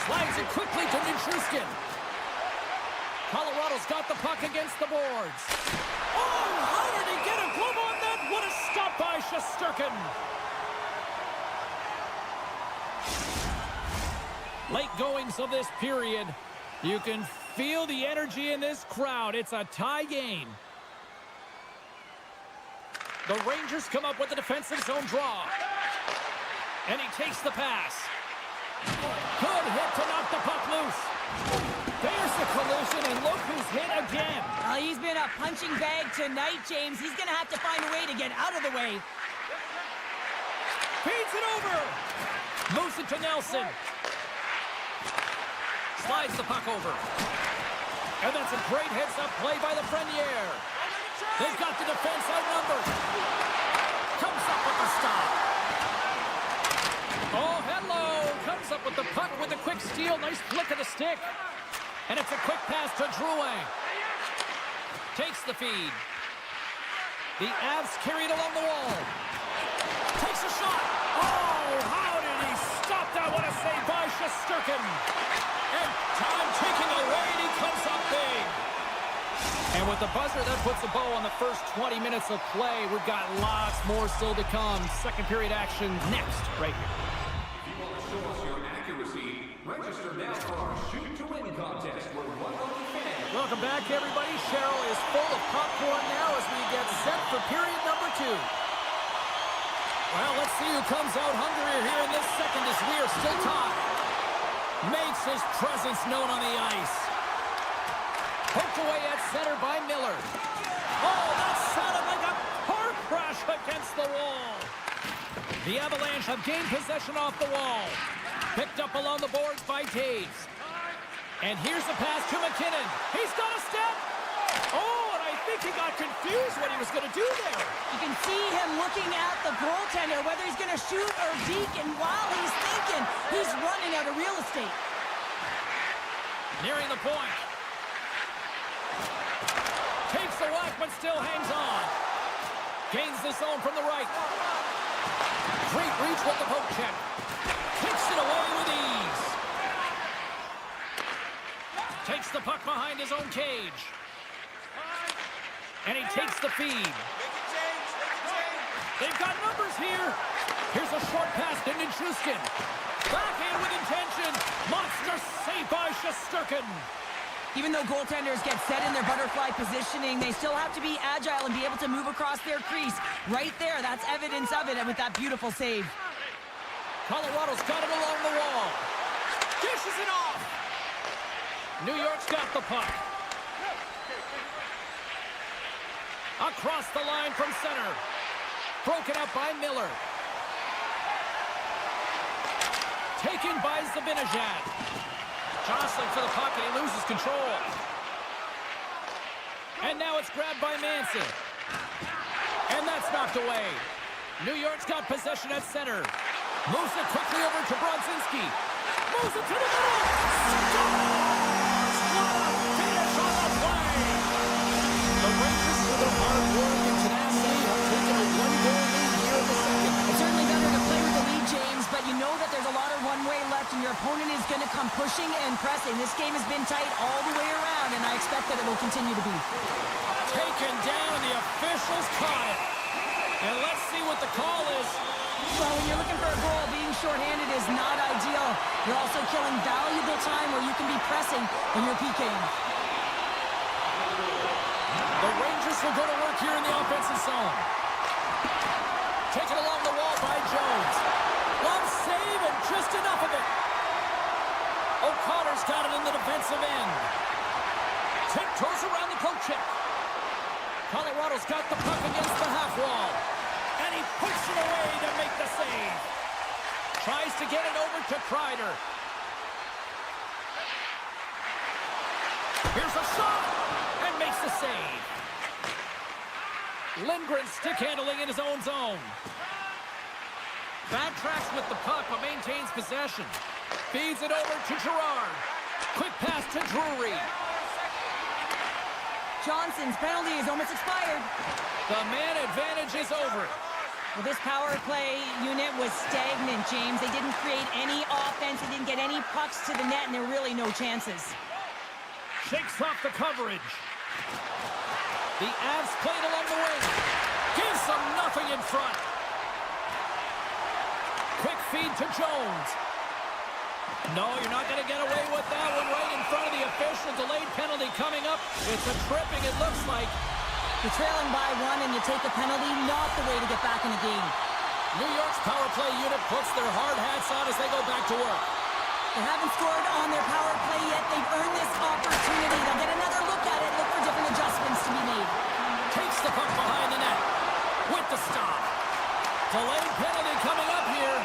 Slides it quickly to Nichushkin. Colorado's got the puck against the boards. Oh, how did he get a glove on that? What a stop by Shesterkin. Late goings of this period. You can feel the energy in this crowd. It's a tie game. The Rangers come up with a defensive zone draw. And he takes the pass. Good hit to knock the puck loose. There's the collision, and look who's hit again. He's been a punching bag tonight, James. He's going to have to find a way to get out of the way. Feeds it over. Moves it to Nelson. Slides the puck over. And that's a great heads-up play by the Frenier. They've got the defense outnumbered. Comes up with the stop. Oh, hello. Comes up with the puck with a quick steal. Nice flick of the stick. And it's a quick pass to Drouin. Takes the feed. The Avs carry it along the wall. Takes a shot. Oh, how did he stop that? What a save by Shesterkin. And time ticking away, and he comes up big. And with the buzzer, that puts a bow on the first 20 minutes of play. We've got lots more still to come. Second period action next, right here. If you want to show us your accuracy, register now for our Shoot to Win contest where one lucky fan. Welcome back, everybody. Cheryl is full of popcorn now as we get set for period number 2. Well, let's see who comes out hungrier here in this second as we are still tied. Makes his presence known on the ice. Poked away at center by Miller. Oh, that sounded like a car crash against the wall. The Avalanche have gained possession off the wall. Picked up along the boards by Taves. And here's the pass to McKinnon. He's got a step. Oh, and I think he got confused what he was going to do there. You can see him looking at the goaltender, whether he's going to shoot or deke, and while he's thinking, he's running out of real estate. Nearing the point. Takes the whack, but still hangs on. Gains the zone from the right. Great reach with the poke check. Kicks it away with ease. Takes the puck behind his own cage. And he takes the feed. They've got numbers here. Here's a short pass to Nichushkin. Backhand with intention. Monster save by Shesterkin. Even though goaltenders get set in their butterfly positioning, they still have to be agile and be able to move across their crease. Right there, that's evidence of it, and with that beautiful save. Colorado's got it along the wall. Dishes it off. New York's got the puck. Across the line from center. Broken up by Miller. Taken by Zibanejad. Jostling for the puck, and he loses control. And now it's grabbed by Manson. And that's knocked away. New York's got possession at center. Moves it quickly over to Brodzinski. Moves it to the middle. Scores! What a finish on the play! The Rangers, with their hard work and tenacity, have taken a one-goal lead here in the second. It's certainly better to play with the lead, James, but you know that there's a lot of one-way left, and your opponent is going to come pushing and pressing. This game has been tight all the way around, and I expect that it will continue to be. Taken down, and the officials caught it. And let's see what the call is. Well, when you're looking for a goal, being shorthanded is not ideal. You're also killing valuable time where you can be pressing when you're PKing. The Rangers will go to work here in the offensive zone. Taken along the wall by Jones. One save and just enough of it. O'Connor's got it in the defensive end. Tiptoes around the poke check. Colorado's got the puck against the half wall. And he puts it away to make the save. Tries to get it over to Kreider. Here's a shot. And makes the save. Lindgren stick handling in his own zone. Backtracks with the puck but maintains possession. Feeds it over to Girard. Quick pass to Drury. Johnson's penalty is almost expired. The man advantage is over. Well, this power play unit was stagnant, James. They didn't create any offense. They didn't get any pucks to the net, and there were really no chances. Shakes off the coverage. The Avs played along the wing. Gives them nothing in front. Quick feed to Jones. No, you're not going to get away with that one right in front of the official. Delayed penalty coming up. It's a tripping, it looks like. You're trailing by one and you take a penalty, not the way to get back in the game. New York's power play unit puts their hard hats on as they go back to work. They haven't scored on their power play yet. They've earned this opportunity. They'll get another look at it, look for different adjustments to be made. Takes the puck behind the net. With the stop. Delayed penalty coming up here.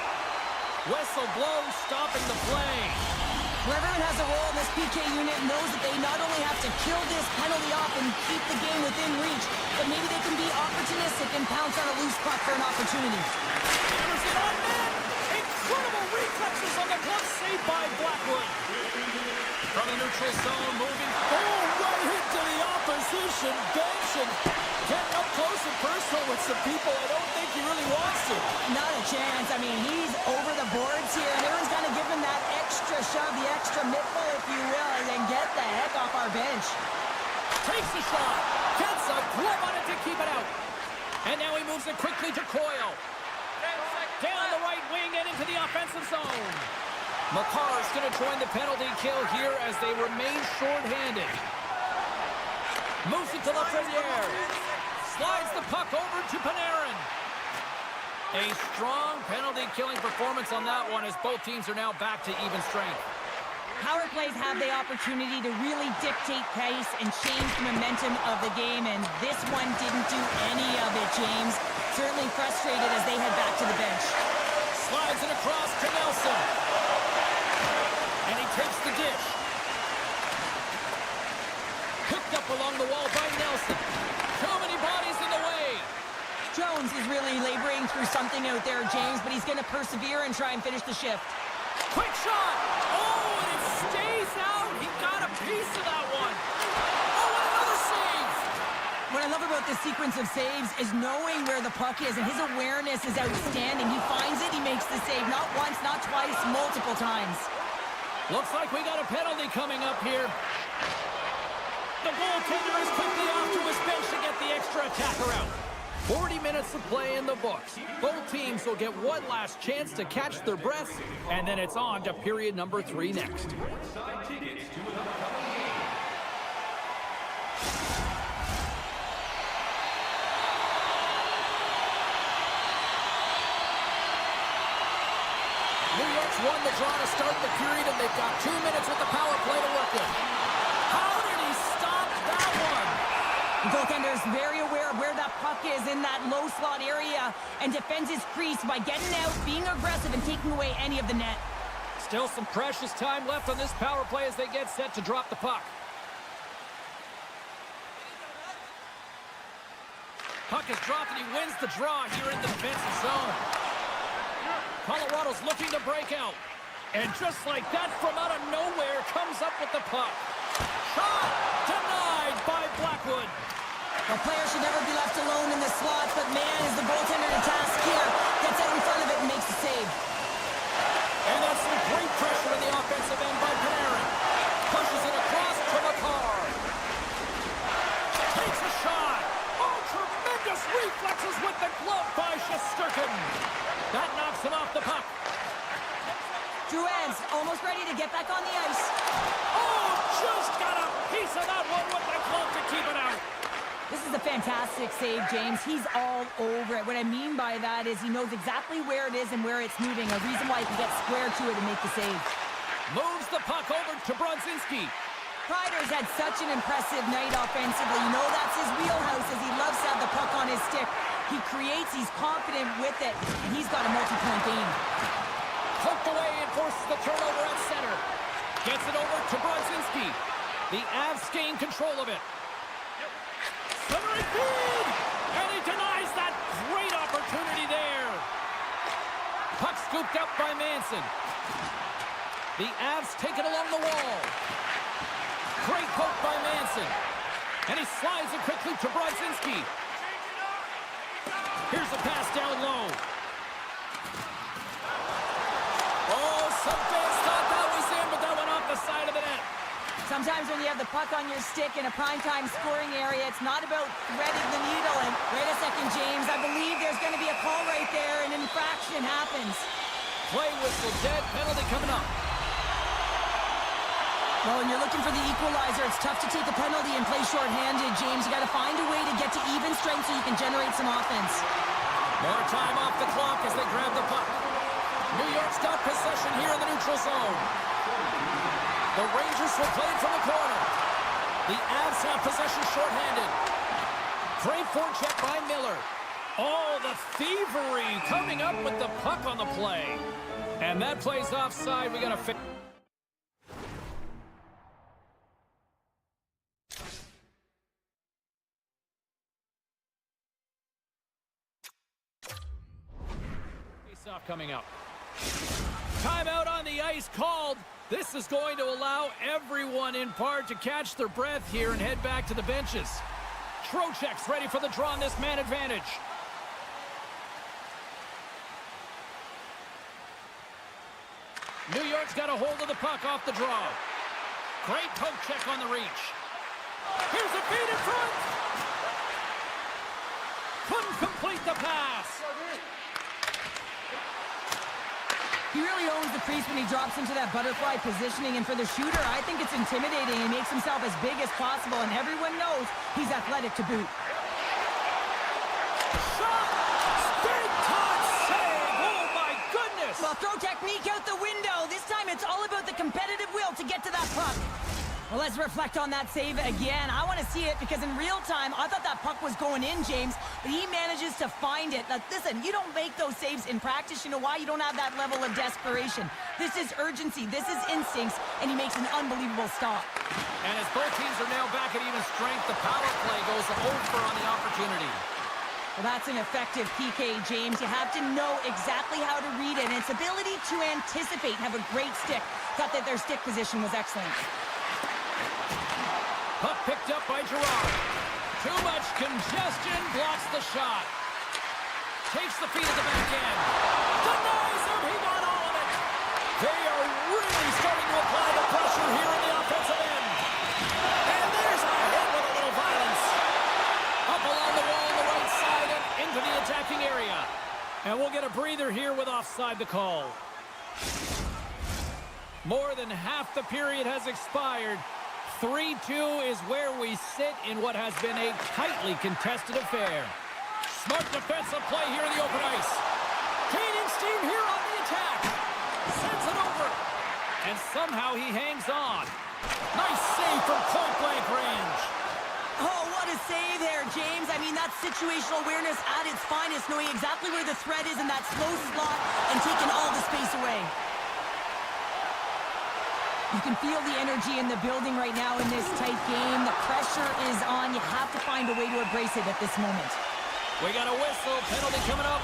Whistle blows, stopping the play. Whoever has a role in this PK unit knows that they not only have to kill this penalty off and keep the game within reach, but maybe they can be opportunistic and pounce on a loose puck for an opportunity. Hammers it on net. Incredible reflexes on the glove save by Blackwood. From the neutral zone, moving. Oh, right into the opposition bench and getting up close and personal with some people I don't think he really wants to. Not a chance. I mean, he's over the boards here, and everyone's going to give him that extra shove, the extra mittful, if you will, and then get the heck off our bench. Takes the shot. Gets a glove on it to keep it out. And now he moves it quickly to Coyle. Down the right wing and into the offensive zone. Makar's going to join the penalty kill here as they remain short-handed. Moves it to Lafreniere. Slides the puck over to Panarin. A strong penalty-killing performance on that one as both teams are now back to even strength. Power plays have the opportunity to really dictate pace and change the momentum of the game, and this one didn't do any of it, James. Certainly frustrated as they head back to the bench. Slides it across to Nelson. And he takes the dish. Picked up along the wall by Nelson. Too many bodies in the way. Jones is really laboring through something out there, James, but he's going to persevere and try and finish the shift. Quick shot. Oh, and it stays out. He got a piece of that one. Oh, and another save. What I love about this sequence of saves is knowing where the puck is, and his awareness is outstanding. He finds it, he makes the save, not once, not twice, multiple times. Looks like we got a penalty coming up here. The goaltender is quickly off to his bench to get the extra attacker out. 40 minutes of play in the books. Both teams will get one last chance to catch their breaths, and then it's on to period number 3 next. New York's won the draw to start the period, and they've got 2 minutes with the power play to work with. How did he stop that one? The goaltender is very aware of where that puck is in that low slot area and defends his crease by getting out, being aggressive, and taking away any of the net. Still some precious time left on this power play as they get set to drop the puck. Puck is dropped and he wins the draw here in the defensive zone. Colorado's looking to break out. And just like that, from out of nowhere, comes up with the puck. Shot denied by Blackwood. The player should never be left alone in the slot, but man, is the goaltender to task here. Gets out in front of it and makes the save. And that's some great pressure in the offensive end by Panarin. Pushes it across to Makar. Takes a shot. Oh, tremendous reflexes with the glove by Shesterkin. That knocks him off the puck. Drouin's almost ready to get back on the ice. Oh, just got a piece of that one with the glove to keep it out. This is a fantastic save, James. He's all over it. What I mean by that is he knows exactly where it is and where it's moving, a reason why he can get square to it and make the save. Moves the puck over to Brodzinski. Kreider's had such an impressive night offensively. You know that's his wheelhouse as he loves to have the puck on his stick. He creates, he's confident with it, and he's got a multi-point game. Poked away and forces the turnover at center. Gets it over to Brodzinski. The Avs gain control of it. Centering feed! And he denies that great opportunity there. Puck scooped up by Manson. The Avs take it along the wall. Great poke by Manson. And he slides it quickly to Brodzinski. Here's a pass down low. Oh, some fans thought that was in, but that went off the side of the net. Sometimes when you have the puck on your stick in a primetime scoring area, it's not about threading the needle. And wait a second, James, I believe there's going to be a call right there. An infraction happens. Play whistle dead. Penalty coming up. Well, when you're looking for the equalizer, it's tough to take a penalty and play shorthanded, James. You got to find a way to get to even strength so you can generate some offense. More time off the clock as they grab the puck. New York's got possession here in the neutral zone. The Rangers will play it from the corner. The Avs have possession shorthanded. Great forecheck by Miller. Oh, the thievery coming up with the puck on the play. And that play's offside. We got to fix. Face-off coming up. Timeout on the ice called. This is going to allow everyone in part to catch their breath here and head back to the benches. Trocheck's ready for the draw on this man advantage. New York's got a hold of the puck off the draw. Great poke check on the reach. Here's a feed in front. Couldn't complete the pass. He really owns the crease when he drops into that butterfly positioning, and for the shooter, I think it's intimidating. He makes himself as big as possible, and everyone knows he's athletic to boot. Shot! Big time save! Oh my goodness! Well, throw technique out the window. This time it's all about the competitive will to get to that puck. Well, let's reflect on that save again. I want to see it because in real time, I thought that puck was going in, James, but he manages to find it. Now, listen, you don't make those saves in practice. You know why? You don't have that level of desperation. This is urgency. This is instincts, and he makes an unbelievable stop. And as both teams are now back at even strength, the power play goes over on the opportunity. Well, that's an effective PK, James. You have to know exactly how to read it, and its ability to anticipate, have a great stick. Thought that their stick position was excellent. Puck picked up by Gerard. Too much congestion, blocks the shot. Takes the feed at the back end. Denies him, he got all of it. They are really starting to apply the pressure here in the offensive end. And there's a hit with a little violence. Up along the wall on the right side and into the attacking area. And we'll get a breather here with offside the call. More than half the period has expired. 3-2 is where we sit in what has been a tightly contested affair. Smart defensive play here in the open ice. Gaining steam here on the attack. Sends it over. And somehow he hangs on. Nice save from point-blank range. Oh, what a save there, James. I mean, that's situational awareness at its finest, knowing exactly where the threat is in that slow slot and taking all the space away. You can feel the energy in the building right now in this tight game. The pressure is on. You have to find a way to embrace it at this moment. We got a whistle. Penalty coming up.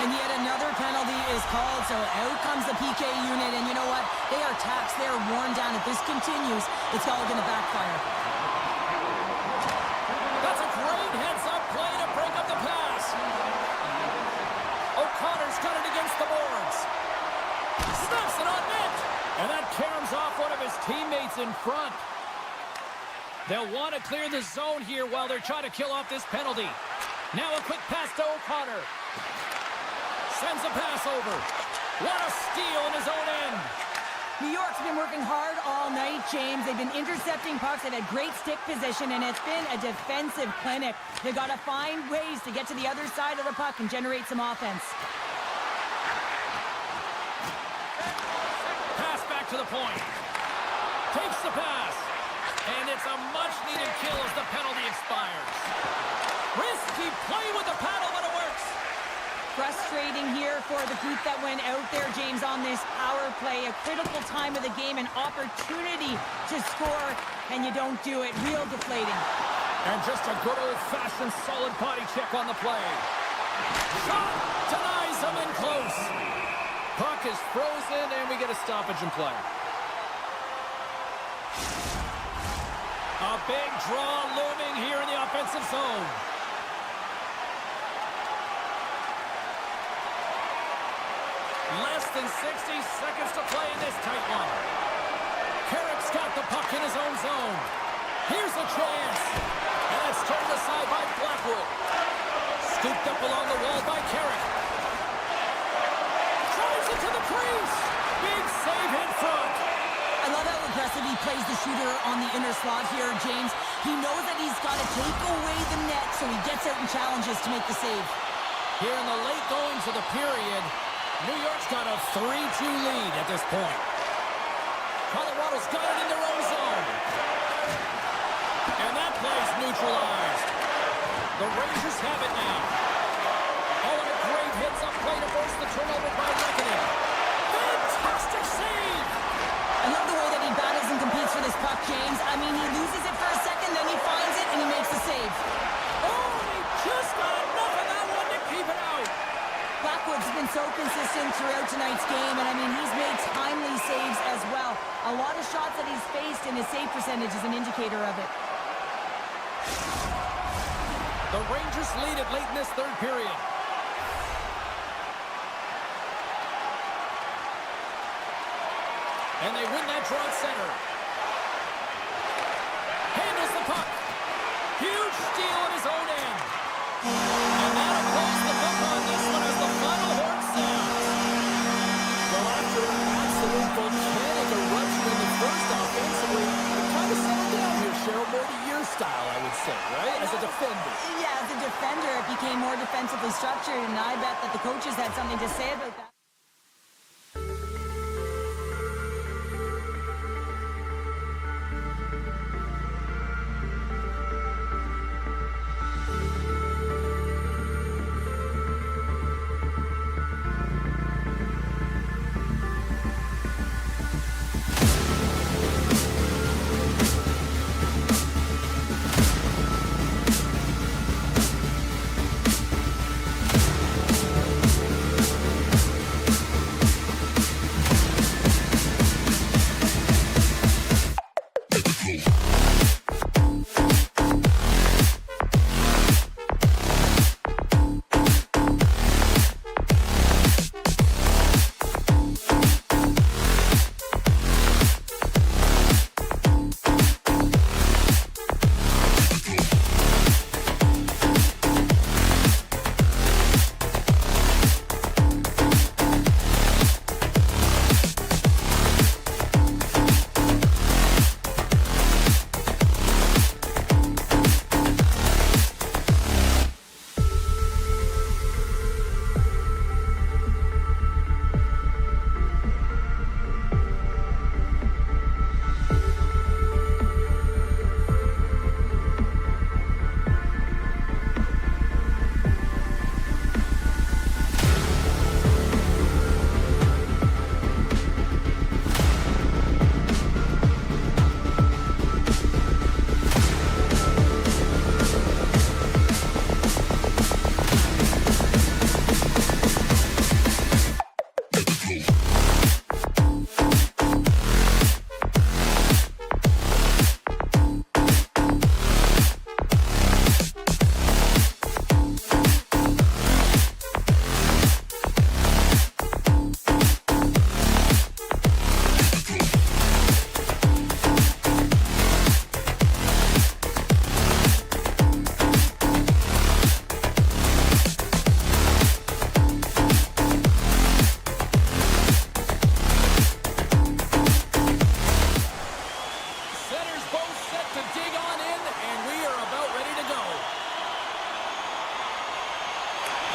And yet another penalty is called, so out comes the PK unit. And you know what? They are taxed. They are worn down. If this continues, it's all going to backfire. That's a great heads-up play to break up the pass. O'Connor's got it against the boards. Snaps it on net. And that caroms off one of his teammates in front. They'll want to clear the zone here while they're trying to kill off this penalty. Now a quick pass to O'Connor. Sends a pass over. What a steal in his own end. New York's been working hard all night, James. They've been intercepting pucks. They've had great stick position, and it's been a defensive clinic. They've got to find ways to get to the other side of the puck and generate some offense. Pass back to the point. Takes the pass. And it's a much-needed kill as the penalty expires. Risky play with the paddle, but it works. Frustrating here for the group that went out there, James, on this power play. A critical time of the game, an opportunity to score, and you don't do it. Real deflating. And just a good old-fashioned solid body check on the play. Shot! Denies him in close. Puck is frozen, and we get a stoppage in play. A big draw looming here in the offensive zone. Less than 60 seconds to play in this tight one. Carrick's got the puck in his own zone. Here's a chance. And it's turned aside by Blackwood. Scooped up along the wall by Carrick. Drives it to the crease. Big save in front. I love how aggressive he plays the shooter on the inner slot here, James. He knows that he's got to take away the net, so he gets out and challenges to make the save. Here in the late goings of the period, New York's got a 3-2 lead at this point. Colorado's got it in their own zone. And that play's neutralized. The Rangers have it now. Oh, and a great hits up play to force the turnover by Reckoning. Fantastic save! I love the way that he battles and competes for this puck, James. I mean, he loses it for a second, then he finds it, and he makes the save. Oh, he just got enough of that one to keep it out. Blackwood's been so consistent throughout tonight's game, and I mean, he's made timely saves as well. A lot of shots that he's faced, and his save percentage is an indicator of it. The Rangers lead it late in this third period. And they win that draw at center. Handles the puck. Huge steal at his own end. And that'll close the book on this one as the final horn sounds. Well, after an absolute volcanic eruption in the first offensively, it kind of settled down here, Cheryl. More to your style, I would say, right? As a defender. Yeah, as a defender, it became more defensively structured, and I bet that the coaches had something to say about that.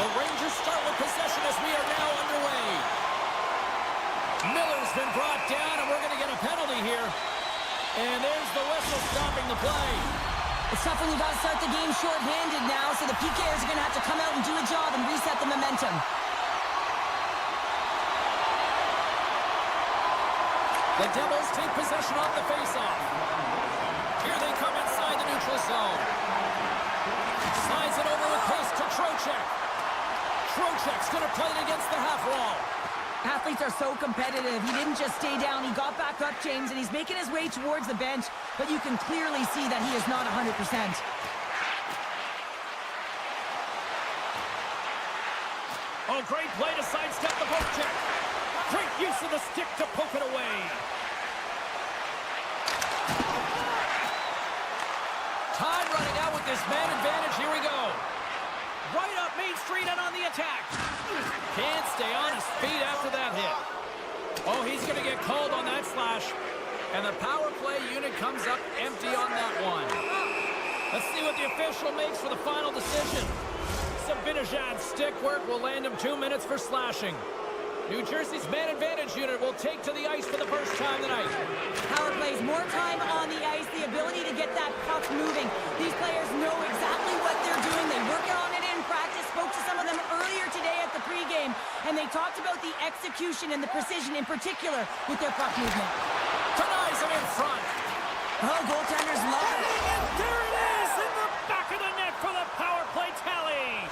The Rangers start with possession as we are now underway. Miller's been brought down, and we're going to get a penalty here. And there's the whistle stopping the play. It's tough when you got to start the game short-handed now, so the PKers are going to have to come out and do a job and reset the momentum. The Devils take possession off the faceoff. Here they come inside the neutral zone. Slides it over with pace to Trocheck. Trocheck's going to play it against the half wall. Athletes are so competitive. He didn't just stay down. He got back up, James, and he's making his way towards the bench, but you can clearly see that he is not 100%. Oh, great play to sidestep the poke check. Great use of the stick to poke it away. this man advantage. Here we go. Right up Main Street and on the attack. Can't stay on his feet after that hit. Oh, he's going to get called on that slash. And the power play unit comes up empty on that one. Let's see what the official makes for the final decision. Sabinajad's stick work will land him 2 minutes for slashing. New Jersey's man advantage unit will take to the ice for the first time tonight. Power plays more time on the ice, the ability to get that puck moving. These players know exactly what they're doing. They work on it in practice. Spoke to some of them earlier today at the pregame, and they talked about the execution and the precision in particular with their puck movement. Denies him in front. Oh, goaltenders love it. And there it is in the back of the net for the power play tally.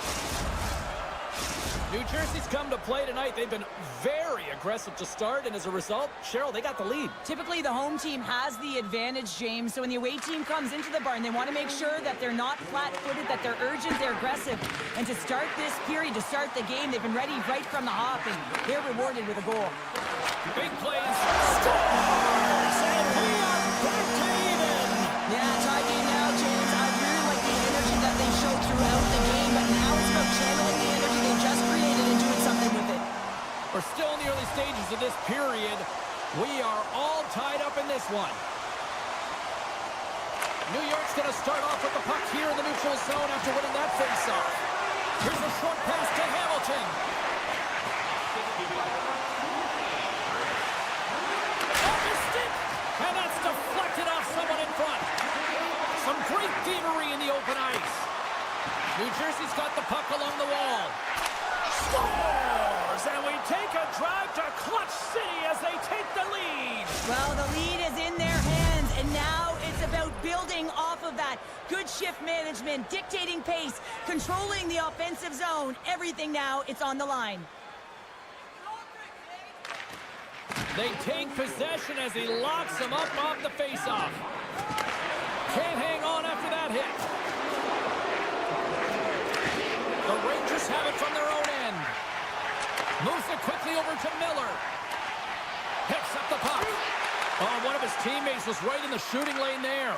New Jersey's come to play tonight. They've been very aggressive to start, and as a result, Cheryl, they got the lead. Typically, the home team has the advantage, James. So when the away team comes into the barn, they want to make sure that they're not flat-footed, that they're urgent, they're aggressive. And to start this period, to start the game, they've been ready right from the hop, and they're rewarded with a goal. Big plays. Scores! And we are back to even. Yeah, tie game now, James. I really like the energy that they showed throughout the game, but now it's about channeling the energy they just created and doing something with it. We're still in the early stages of this period. We are all tied up in this one. New York's going to start off with the puck here in the neutral zone after winning that face-off. Here's a short pass to Hamilton. Off his stick, and that's deflected off someone in front. Some great thievery in the open ice. New Jersey's got the puck along the wall. Scores! And we take a drive to Clutch City as they take the lead. Well, the lead is in their hands, and now it's about building off of that. Good shift management, dictating pace, controlling the offensive zone. Everything now, it's on the line. They take possession as he locks him up off the faceoff. Can't hang on after that hit. The Rangers have it from their own end. Moves it quickly over to Miller. Picks up the puck. Oh, one of his teammates was right in the shooting lane there.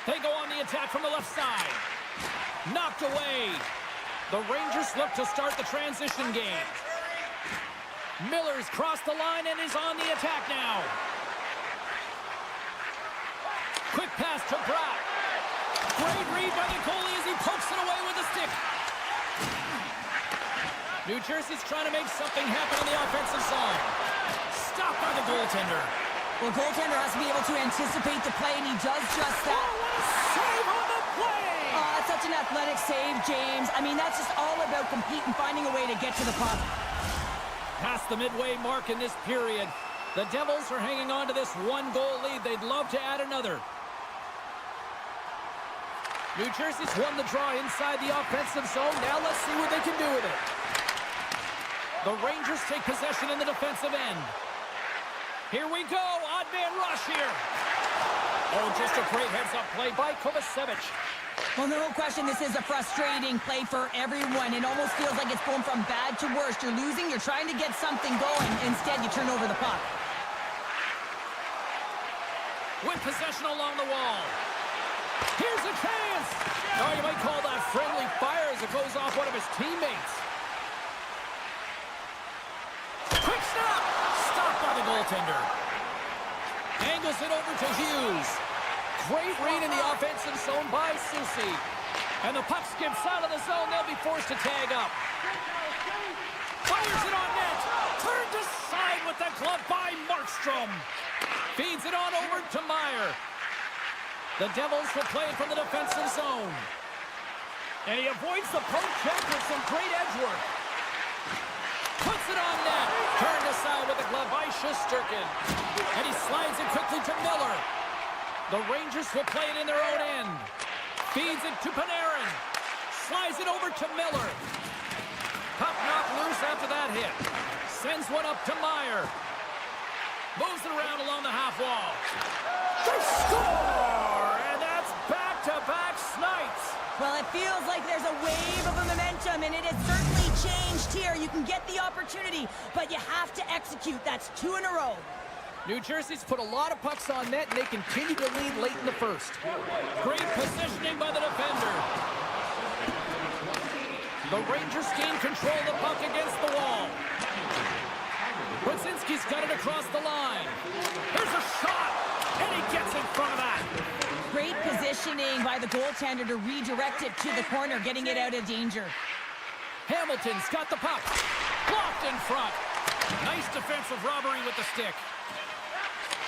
They go on the attack from the left side. Knocked away. The Rangers look to start the transition game. Miller's crossed the line and is on the attack now. Quick pass to Bratt. Great read by the goalie as he pokes it away with a stick. New Jersey's trying to make something happen on the offensive side. Stopped by the goaltender. Well, goaltender has to be able to anticipate the play, and he does just that. Oh, what a save on the play! Oh, that's such an athletic save, James. I mean, that's just all about competing, finding a way to get to the puck. Past the midway mark in this period. The Devils are hanging on to this one-goal lead. They'd love to add another. New Jersey's won the draw inside the offensive zone. Now let's see what they can do with it. The Rangers take possession in the defensive end. Here we go. Odd man rush here. Oh, just a great heads-up play by Kovacevic. Well, no question, this is a frustrating play for everyone. It almost feels like it's going from bad to worse. You're losing, you're trying to get something going. Instead, you turn over the puck. With possession along the wall. Here's a chance. Oh, you might call that friendly fire as it goes off one of his teammates. Quick stop. Stopped by the goaltender. Angles it over to Hughes. Great read in the offensive zone by Soucy. And the puck skips out of the zone. They'll be forced to tag up. Fires it on net. Turned aside with the glove by Markstrom. Feeds it on over to Meyer. The Devils will play it from the defensive zone. And he avoids the poke check with some great edge work. Puts it on net. Turned aside with the glove by Shesterkin. And he slides it quickly to Miller. The Rangers will play it in their own end. Feeds it to Panarin. Slides it over to Miller. Puck knocked loose after that hit. Sends one up to Meyer. Moves it around along the half wall. They score! And that's back-to-back Snites. Well, it feels like there's a wave of momentum, and it has certainly changed here. You can get the opportunity, but you have to execute. That's 2 in a row. New Jersey's put a lot of pucks on net, and they continue to lead late in the first. Great positioning by the defender. The Rangers gain control of the puck against the wall. Brzezinski's got it across the line. There's a shot, and he gets in front of that. Great positioning by the goaltender to redirect it to the corner, getting it out of danger. Hamilton's got the puck. Blocked in front. Nice defensive robbery with the stick.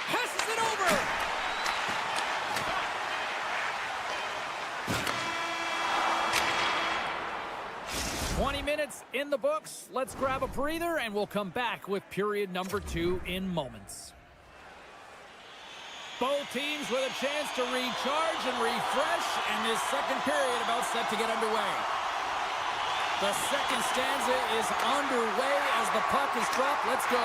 Passes it over. 20 minutes in the books. Let's grab a breather, and we'll come back with period number 2 in moments. Both teams with a chance to recharge and refresh, and this second period about set to get underway. The second stanza is underway as the puck is dropped. Let's go.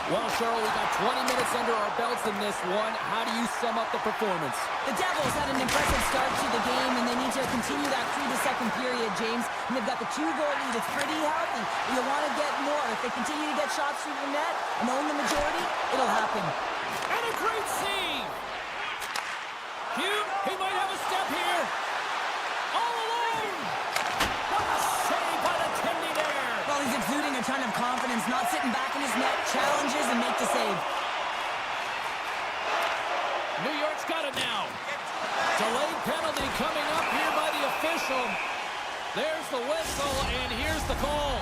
Well, Cheryl, we got 20 minutes under our belts in this one. How do you sum up the performance? The Devils had an impressive start to the game, and they need to continue that through the second period, James. And they've got the 2-goal lead. It's pretty healthy. You want to get more. If they continue to get shots through the net and own the majority, it'll happen. And a great save. Hugh, he might have a step here. All alone. What a save by the Tindy there. Well, he's exuding a ton of confidence, not sitting back in his net, challenges and make the save. New York's got it now. Delayed penalty coming up here by the official. There's the whistle, and here's the call.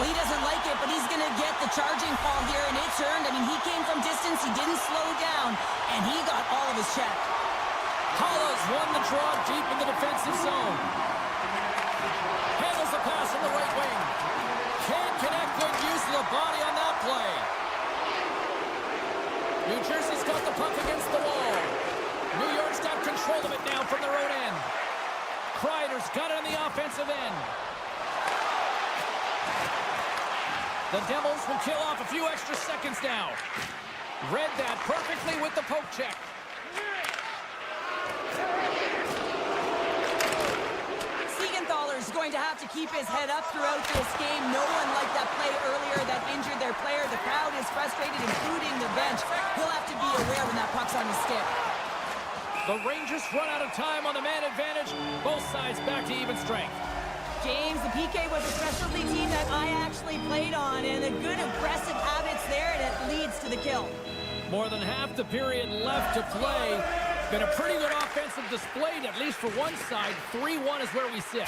Well, he doesn't like it, but he's going to get the charging call here, and it's earned. I mean, he came from distance, he didn't slow down, and he got all of his check. Hollis won the draw deep in the defensive zone. Handles the pass in the right wing. Can't connect, good use of the body on that play. New Jersey's got the puck against the wall. New York's got control of it now from their own end. Kreider's got it on the offensive end. The Devils will kill off a few extra seconds now. Read that perfectly with the poke check. Siegenthaler's going to have to keep his head up throughout this game. No one liked that play earlier that injured their player. The crowd is frustrated, including the bench. He'll have to be aware when that puck's on his stick. The Rangers run out of time on the man advantage. Both sides back to even strength. James, the PK was a specialty team that I actually played on, and the good aggressive habits there, and it leads to the kill. More than half the period left to play. Been a pretty good offensive display, at least for one side. 3-1 is where we sit.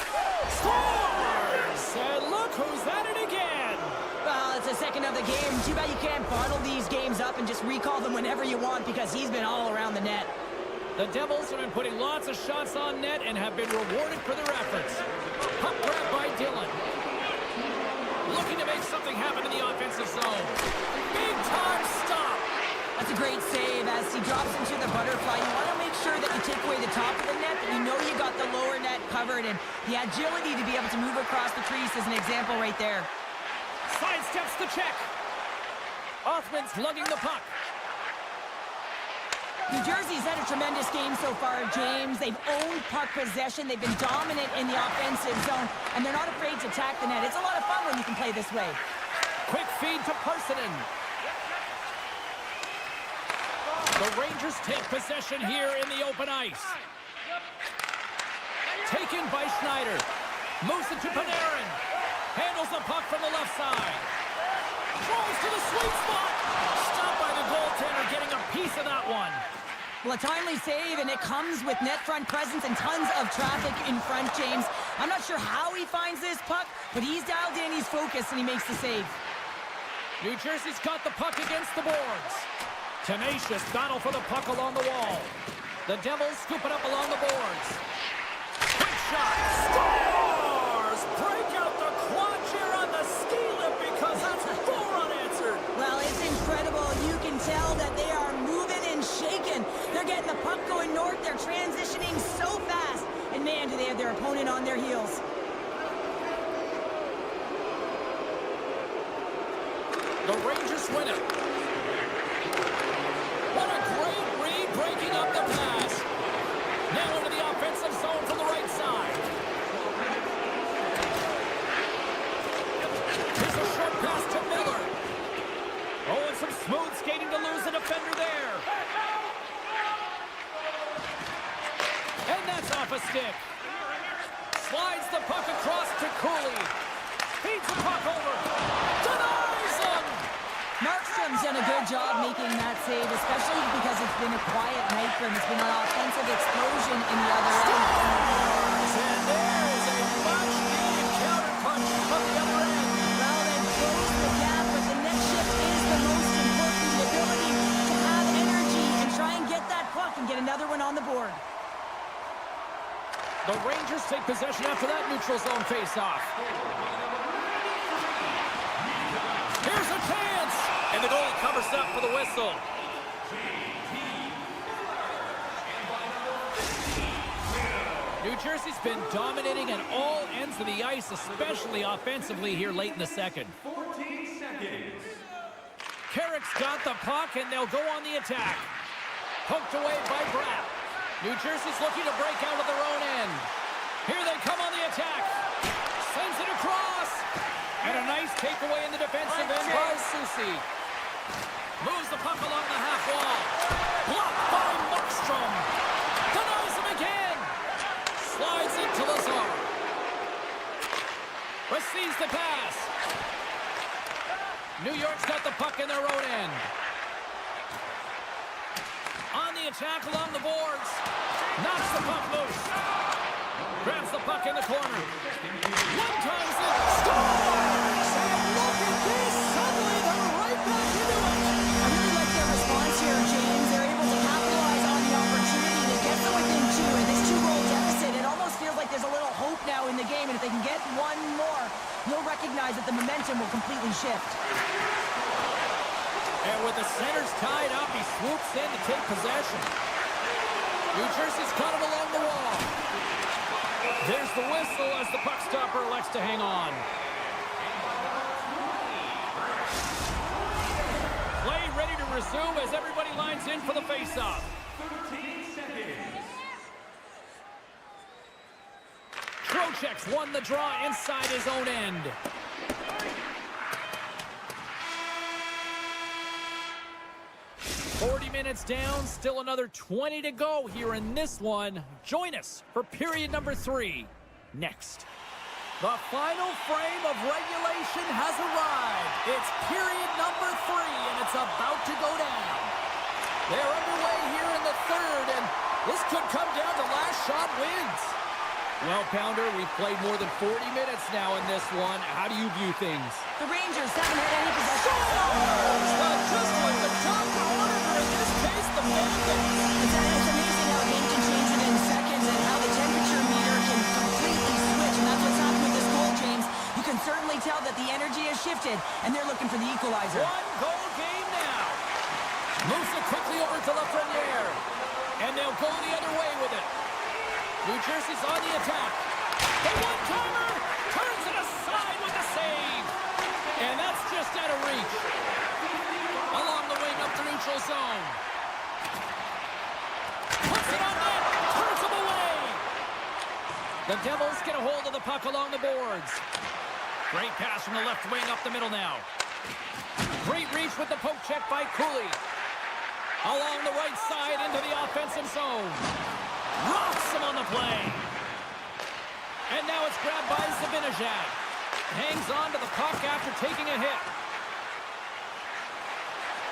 Scores! And look who's at it again! Well, it's the second of the game. Too bad you can't bottle these games up and just recall them whenever you want, because he's been all around the net. The Devils have been putting lots of shots on net and have been rewarded for their efforts. Puck grab by Dillon. Looking to make something happen in the offensive zone. Big time stop. That's a great save as he drops into the butterfly. You want to make sure that you take away the top of the net, but you know you got the lower net covered, and the agility to be able to move across the crease is an example right there. Sidesteps the check. Othman's lugging the puck. New Jersey's had a tremendous game so far, James. They've owned puck possession. They've been dominant in the offensive zone, and they're not afraid to attack the net. It's a lot of fun when you can play this way. Quick feed to Parsonen. The Rangers take possession here in the open ice. Taken by Schneider. Moves it to Panarin. Handles the puck from the left side. Throws to the sweet spot. Stopped by the goaltender, getting a piece of that one. Well, a timely save, and it comes with net front presence and tons of traffic in front, James. I'm not sure how he finds this puck, but he's dialed in, he's focused, and he makes the save. New Jersey's got the puck against the boards. Tenacious battle for the puck along the wall. The Devils scoop it up along the boards. Quick shot. Scores! Break out the clutch here on the ski lift because that's 4 unanswered. Well, it's incredible. You can tell that they are moving and shaking. They're getting the puck going north. They're transitioning so fast. And man, do they have their opponent on their heels. The Rangers win it. What a great read, breaking up the pass. Now into the offensive zone from the right side. Here's a short pass to Miller. Oh, and some smooth skating to lose stick. Slides the puck across to Cooley. Feeds the puck over. Denies him! Markstrom's done a good job making that save, especially because it's been a quiet night for him. It's been an offensive explosion in the other end. And there is a much-needed counterpunch from the other end. Well, they've closed the gap, but the next shift is the most important. The ability to have energy and try and get that puck and get another one on the board. The Rangers take possession after that neutral zone faceoff. Here's a chance! And the goalie covers up for the whistle. New Jersey's been dominating at all ends of the ice, especially offensively here late in the second. 14 seconds. Carrick's got the puck, and they'll go on the attack. Poked away by Bratt. New Jersey's looking to break out of their own end. Here they come on the attack. Sends it across. And a nice takeaway in the defensive end by Soucy. Moves the puck along the half wall. Blocked by Markstrom. Denies him again. Slides into Lazar. Receives the pass. New York's got the puck in their own end. On the attack along the boards. Knocks the puck loose. Grabs the puck in the corner. One times it. Scores! And look at this. Suddenly they're right back into it. I really like their response here, James. They're able to capitalize on the opportunity to get them within two. And this two-goal deficit, it almost feels like there's a little hope now in the game. And if they can get one more, you'll recognize that the momentum will completely shift. And with the centers tied up, he swoops in to take possession. New Jersey's caught him along the wall. There's the whistle as the puck stopper elects to hang on. Play ready to resume as everybody lines in for the faceoff. 13 seconds. Trocheck's won the draw inside his own end. Minutes down, still another 20 to go here in this one. Join us for period number 3 next. The final frame of regulation has arrived. It's period number 3, and it's about to go down. They're underway here in the third, and this could come down to last shot wins. Well, Pounder, we've played more than 40 minutes now in this one. How do you view things? The Rangers haven't had any possession. Well, just like the doctor ordered her in this case, the Bandits. It's amazing how a game can change within seconds and how the temperature meter can completely switch. And that's what's happened with this goal, James. You can certainly tell that the energy has shifted, and they're looking for the equalizer. One-goal game now. Moves it quickly over to Lafreniere. And they'll go the other way with it. New Jersey's on the attack. The one-timer turns it aside with a save. And that's just out of reach. Along the wing up the neutral zone. Puts it on net. Turns him away. The Devils get a hold of the puck along the boards. Great pass from the left wing up the middle now. Great reach with the poke check by Cooley. Along the right side into the offensive zone. Rocks him on the play. And now it's grabbed by Zibanejad. Hangs on to the puck after taking a hit.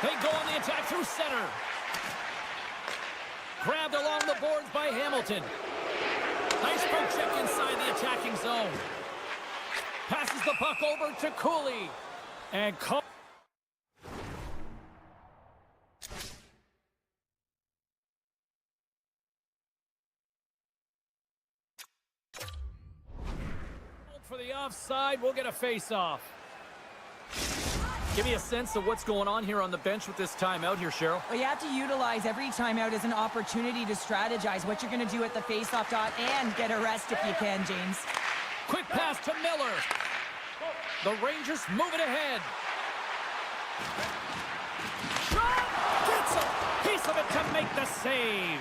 They go on the attack through center. Grabbed along the boards by Hamilton. Nice poke check inside the attacking zone. Passes the puck over to Cooley. And for the offside, we'll get a face-off. Give me a sense of what's going on here on the bench with this timeout here, Cheryl. Well, you have to utilize every timeout as an opportunity to strategize what you're going to do at the face-off dot and get a rest if you can, James. Quick pass to Miller. The Rangers move it ahead. Shot! Gets a piece of it to make the save.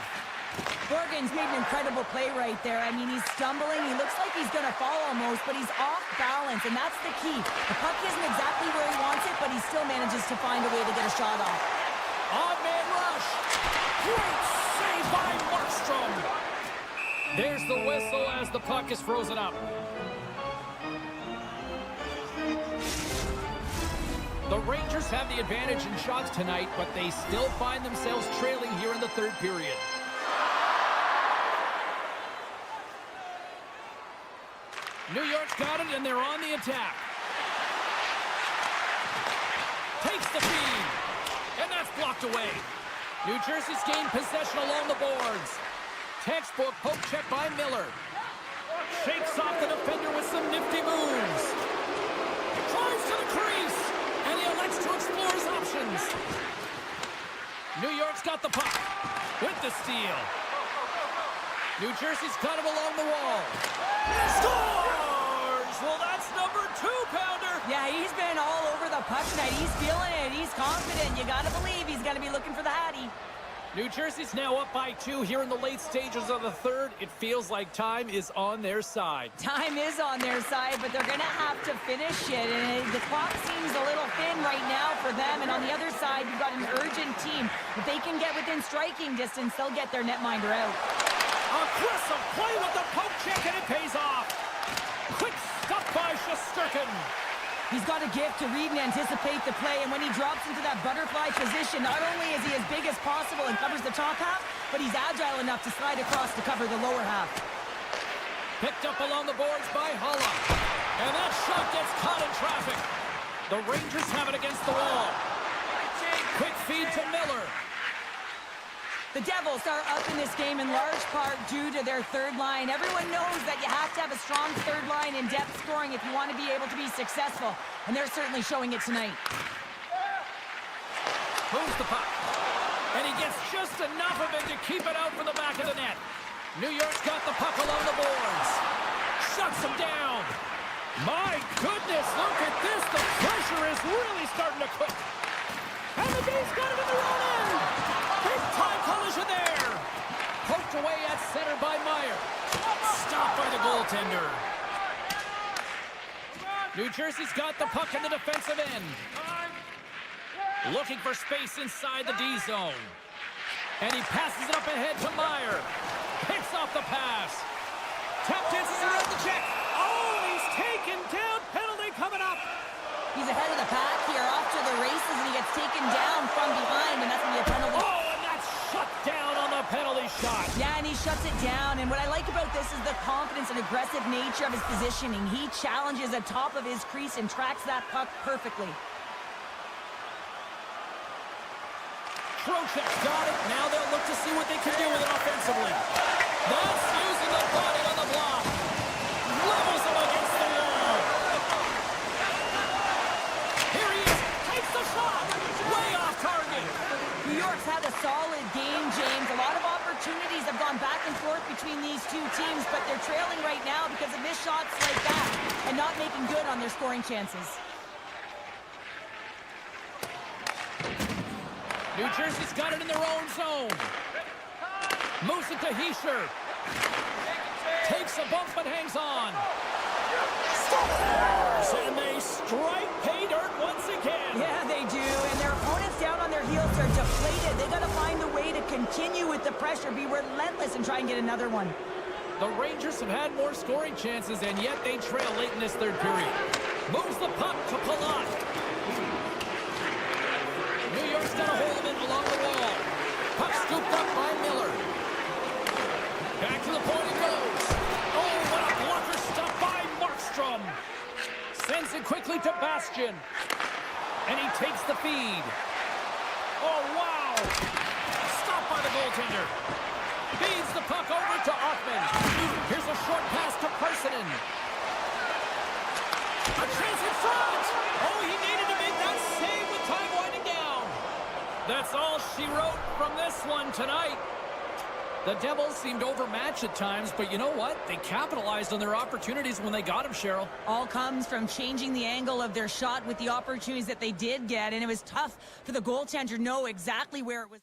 Borgen's made an incredible play right there. I mean, he's stumbling. He looks like he's going to fall almost, but he's off balance, and that's the key. The puck isn't exactly where he wants it, but he still manages to find a way to get a shot off. Odd man rush. Great save by Markstrom. There's the whistle as the puck is frozen up. The Rangers have the advantage in shots tonight, but they still find themselves trailing here in the third period. New York's got it, and they're on the attack. Takes the feed, and that's blocked away. New Jersey's gained possession along the boards. Textbook poke check by Miller. Shakes off the defender with some nifty moves. Drives to the crease, and he elects to explore his options. New York's got the puck with the steal. New Jersey's got him along the wall. Scores! Well, that's number 2-pounder. Yeah, he's been all over the puck tonight. He's feeling it. He's confident. You got to believe he's going to be looking for the Hattie. New Jersey's now up by 2 here in the late stages of the third. It feels like time is on their side. Time is on their side, but they're going to have to finish it. And the clock seems a little thin right now for them. And on the other side, you've got an urgent team. If they can get within striking distance, they'll get their netminder out. Aggressive play with the poke check, and it pays off. Quick stop by Shesterkin. He's got a gift to read and anticipate the play, and when he drops into that butterfly position, not only is he as big as possible and covers the top half, but he's agile enough to slide across to cover the lower half. Picked up along the boards by Holla. And that shot gets caught in traffic. The Rangers have it against the wall. Quick feed to Miller. The Devils are up in this game in large part due to their third line. Everyone knows that you have to have a strong third line in depth scoring if you want to be able to be successful, and they're certainly showing it tonight. Moves the puck, and he gets just enough of it to keep it out from the back of the net. New York's got the puck along the boards. Shuts him down. My goodness, look at this. The pressure is really starting to cook. And the D's got it in the own end. Big time collision there. Poked away at center by Meyer. Stopped by the goaltender. New Jersey's got the puck in the defensive end. Looking for space inside the D zone. And he passes it up ahead to Meyer. Picks off the pass. Tap dances around the check. Oh, he's taken down. Penalty coming up. He's ahead of the pack here, off to the races, and he gets taken down from behind, and that's going to be a penalty. Oh, and that's shut down on the penalty shot. Yeah, and he shuts it down, and what I like about this is the confidence and aggressive nature of his positioning. He challenges the top of his crease and tracks that puck perfectly. Trocheck's got it. Now they'll look to see what they can do with it offensively. That's using the body on the block. Levels him against the wall. Here he is. Takes the shot. Way off target. New York's had a solid game, James. A lot of opportunities have gone back and forth between these two teams, but they're trailing right now because of missed shots like that and not making good on their scoring chances. New Jersey's got it in their own zone. Moves it to Heischer. Takes a bump but hangs on. Scores! And they strike pay dirt once again. Yeah, they do. And their opponents down on their heels are deflated. They got to find a way to continue with the pressure, be relentless, and try and get another one. The Rangers have had more scoring chances, and yet they trail late in this third period. Moves the puck to Palat. New York's got a hold of it along the wall. Puck scooped up by Miller. Back to the point it goes. Oh, what a blocker stop by Markstrom. Sends it quickly to Bastian. And he takes the feed. Oh, wow. Stopped by the goaltender. Feeds the puck over to Hoffman. Here's a short pass to Parsonen. A chance in front. Oh, he needed to make that save with time winding down. That's all she wrote from this one tonight. The Devils seemed overmatched at times, but you know what? They capitalized on their opportunities when they got them, Cheryl. All comes from changing the angle of their shot with the opportunities that they did get, and it was tough for the goaltender to know exactly where it was.